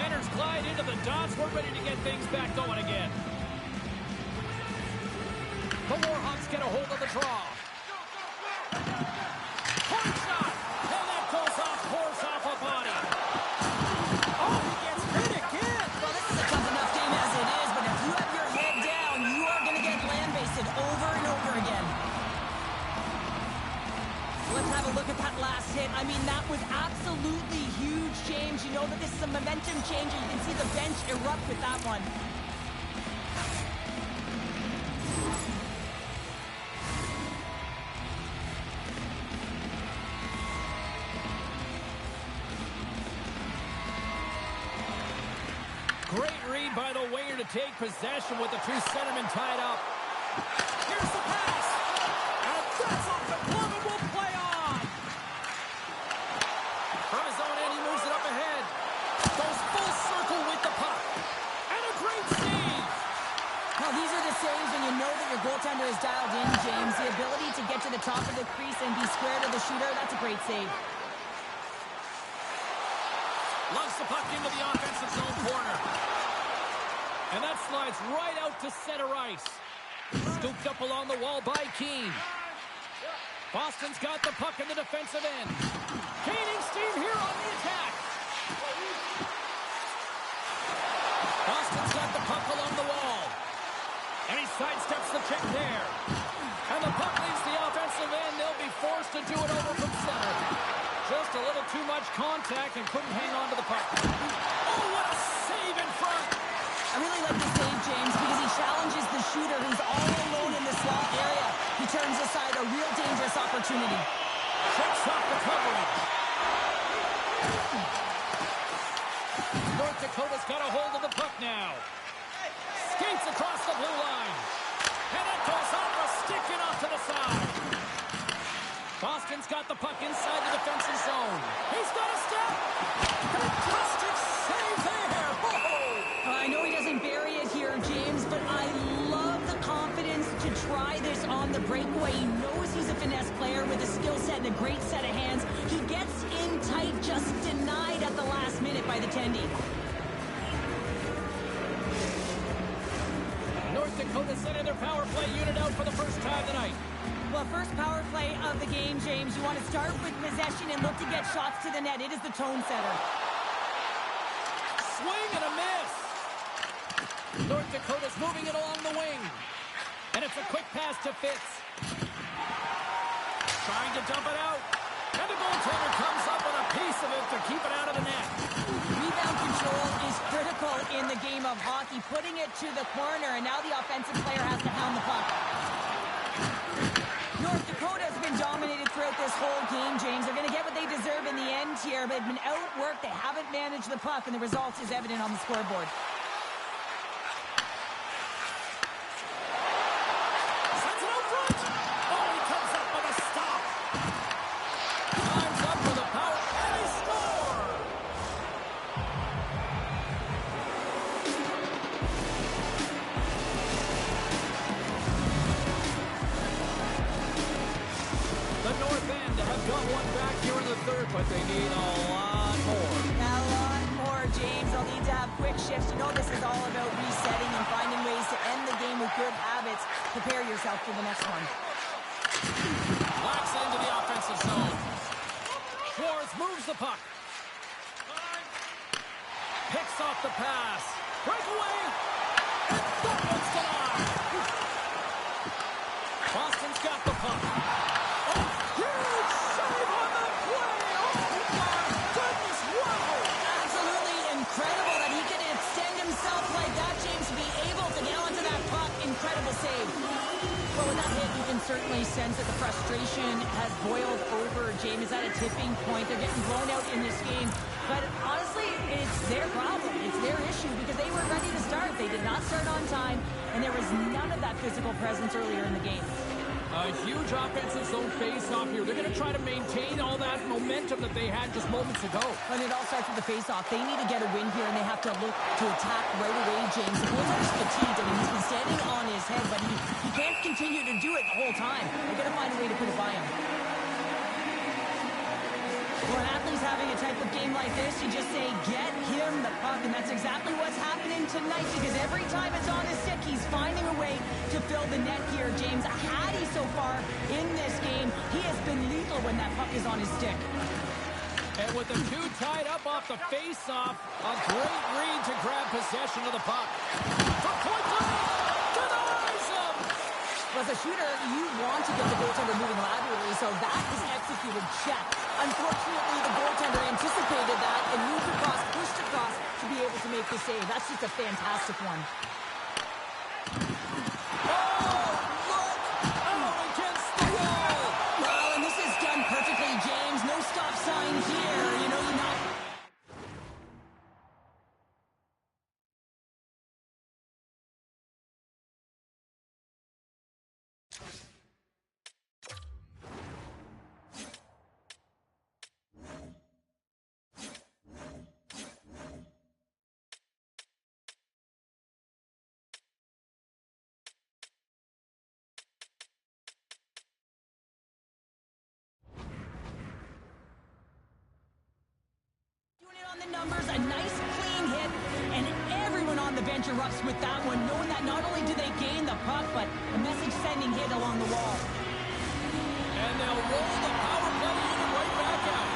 Centers glide into the dots. We're ready to get things back going again. The Warhawks get a hold of the draw. Point shot! And that goes off, pours off a body. Oh, he gets hit again!
Well, this is a tough enough game as it is, but if you have your head down, you are going to get land-basted over and over again. Let's have a look at that last hit. I mean, that was absolutely huge, James. You know that this is a momentum changer. You can see the bench erupt with that one.
Great read by the winger to take possession with the two centermen tied up. Here's the pass. And that's off the glove and will play on. From his own end, he moves it up ahead. Goes full circle with the puck. And a great save.
Now, these are the saves when you know that your goaltender is dialed in, James. The ability to get to the top of the crease and be square to the shooter, that's a great save.
Lungs the puck into the offensive zone corner. And that slides right out to center ice. Scooped up along the wall by Keane. Boston's got the puck in the defensive end. Gaining steam here on the attack. Boston's got the puck along the wall. And he sidesteps the check there. And the puck leaves the offensive end. They'll be forced to do it over from center. Just a little too much contact and couldn't hang on to the puck. Oh, what a save in front!
I really like the save, James, because he challenges the shooter who's all alone in the slot area. He turns aside a real dangerous opportunity.
Checks off the coverage. North Dakota's got a hold of the puck now. Skates across the blue line. And it goes off a stick and off to the side. Boston's got the puck inside the defensive zone. He's got a step. Fantastic save there. Whoa.
I know he doesn't bury it here, James, but I love the confidence to try this on on the breakaway. He knows he's a finesse player with a skill set and a great set of hands. He gets in tight, just denied at the last minute by the Tendy.
North Dakota sending their power play unit out for the first time tonight.
Well, first power play of the game, James. You want to start with possession and look to get shots to the net. It is the tone setter.
Swing and a miss. North Dakota's moving it along the wing. And it's a quick pass to Fitz. Trying to dump it out. And the goaltender comes up with a piece of it to keep it out of the net.
Rebound control is critical in the game of hockey. Putting it to the corner, and now the offensive player has to hound the puck. North Dakota has been dominated throughout this whole game, James. They're going to get what they deserve in the end here. They've been outworked. They haven't managed the puck, and the result is evident on the scoreboard.
Sends it out front. Oh, he comes up with a stop. Time's up for the power, and he scores. The North End have got one back here in the third, but they need a lot more.
A lot more, James. They'll need to have quick shifts. You know this is all about resetting and finding ways to end the game with good habits. Prepare yourself for the next one.
Locks into the offensive zone. Schwartz moves the puck. Picks off the pass. Breakaway. And that one's denied. Boston's got the puck. Oh, huge save on the play. Oh, my goodness. Wow.
Absolutely incredible that he can extend himself like that, James, to be able to get onto that puck. Incredible save. Well, with that hit, you can certainly sense that the frustration has boiled over, James. Is at a tipping point. They're getting blown out in this game. But honestly, it's their problem. It's their issue because they weren't ready to start. They did not start on time, and there was none of that physical presence earlier in the game.
A huge offensive zone face-off here. They're going to try to maintain all that momentum that they had just moments ago.
And it all starts with the face-off. They need to get a win here, and they have to look to attack right away, James. The goaltender's fatigued. I mean, he's been standing on his head, but he can't continue to do it the whole time. They're going to find a way to put it by him. When athletes having a type of game like this, you just say, get him the puck, and that's exactly what's happening tonight, because every time it's on his stick, he's finding a way to fill the net here, James. Hattie so far in this game, he has been lethal when that puck is on his stick.
And with the two tied up off the face-off, a great read to grab possession of the puck. From point blank, denies him!
As a shooter, you want to get the goaltender moving laterally, so that is executed. Check. Unfortunately, the goaltender anticipated that and moved across, pushed across to be able to make the save. That's just a fantastic one.
Oh, look! Out against the wall!
Well, and this is done perfectly, James. No stop sign here. You know, you're not... numbers, a nice clean hit, and everyone on the bench erupts with that one, knowing that not only do they gain the puck, but a message-sending hit along the wall.
And they'll roll the power play unit right back out.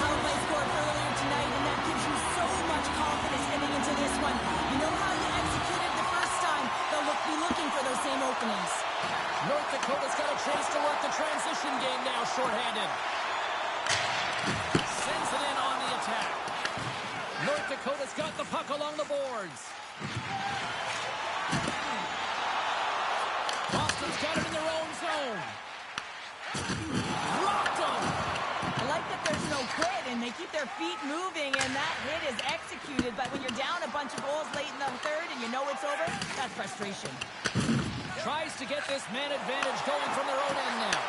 Power play scored earlier tonight, and that gives you so much confidence heading into this one. You know how you executed the first time, they'll be looking for those same openings.
North Dakota's got a chance to work the transition game now, shorthanded. Sends it in on the attack. North Dakota's got the puck along the boards. Boston's got it in their own zone. Rocked him.
I like that there's no quit, and they keep their feet moving, and that hit is executed. But when you're down a bunch of goals late in the third and you know it's over, that's frustration.
Tries to get this man advantage going from their own end now.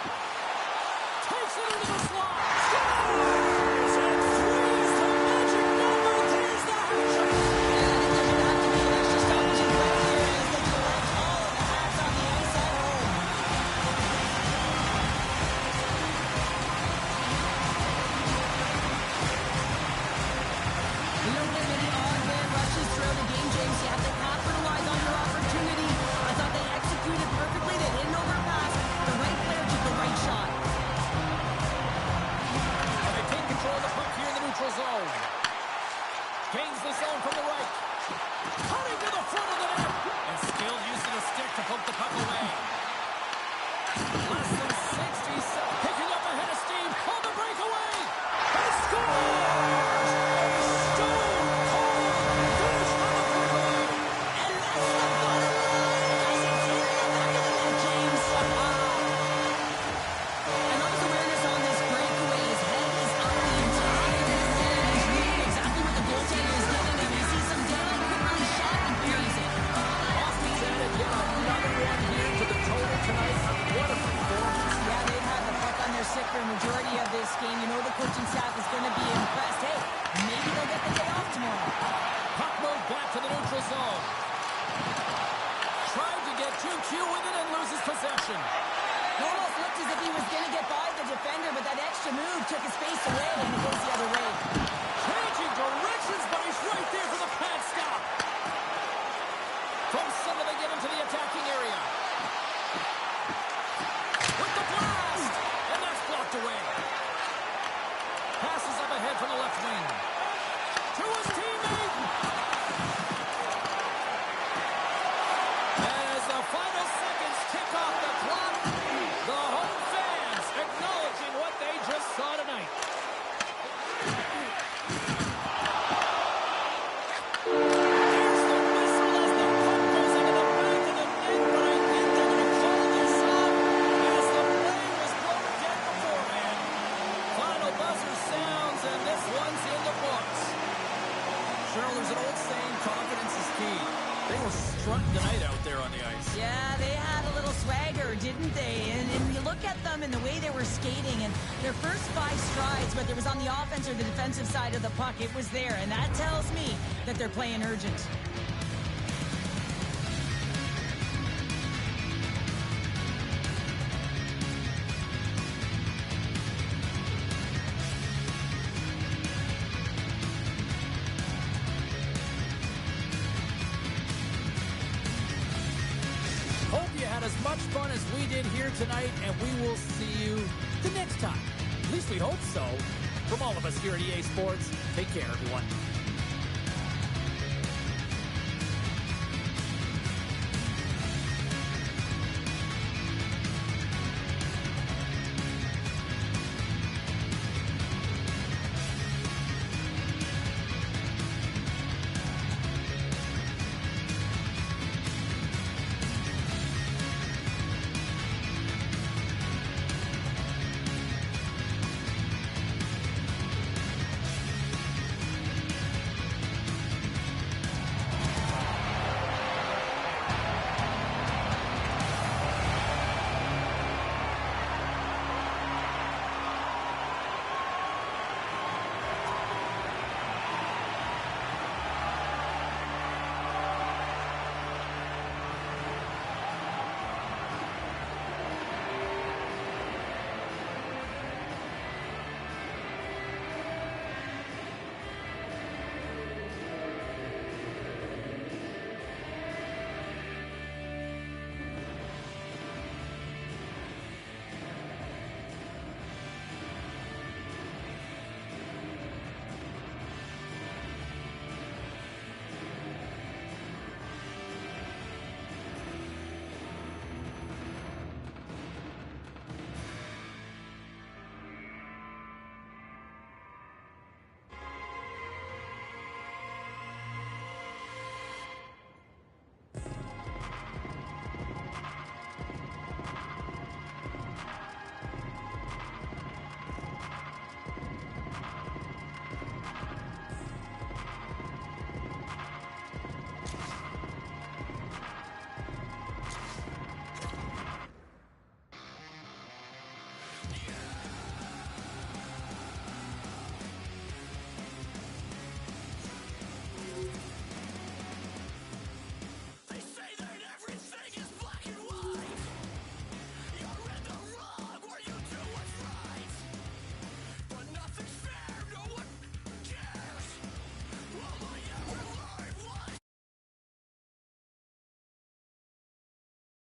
Takes it into the slot. Scores! And threes the magic number. There's the hat-trick.
And I think there's going to have to be an extra stoppage in play here as they collect all of the hats on the ice at home.
issue with it and loses possession.
It almost looked as if he was going to get by the defender, but that extra move took his space away, and it goes the other way.
Changing directions, but he's right there for the pad stop. From center they get into the attacking area. With the blast! And that's blocked away. Passes up ahead from the left wing. To his teammate! As the final seconds tick off the clock, the home fans acknowledging what they just saw tonight. There's the whistle as the puck goes into the back of the net, but I think they're going to call this off as the play was broken down beforehand. Final buzzer sounds, and this one's in the books. Cheryl, there's an old saying, confidence is key. They were strutting tonight out there on the ice.
Yeah, they had a little swagger, didn't they? And you look at them and the way they were skating, and their first 5 strides, whether it was on the offense or the defensive side of the puck, it was there. And that tells me that they're playing urgent.
Hope you had as much fun as we did here tonight, and we will see you the next time. At least we hope so. From all of us here at EA Sports, take care, everyone.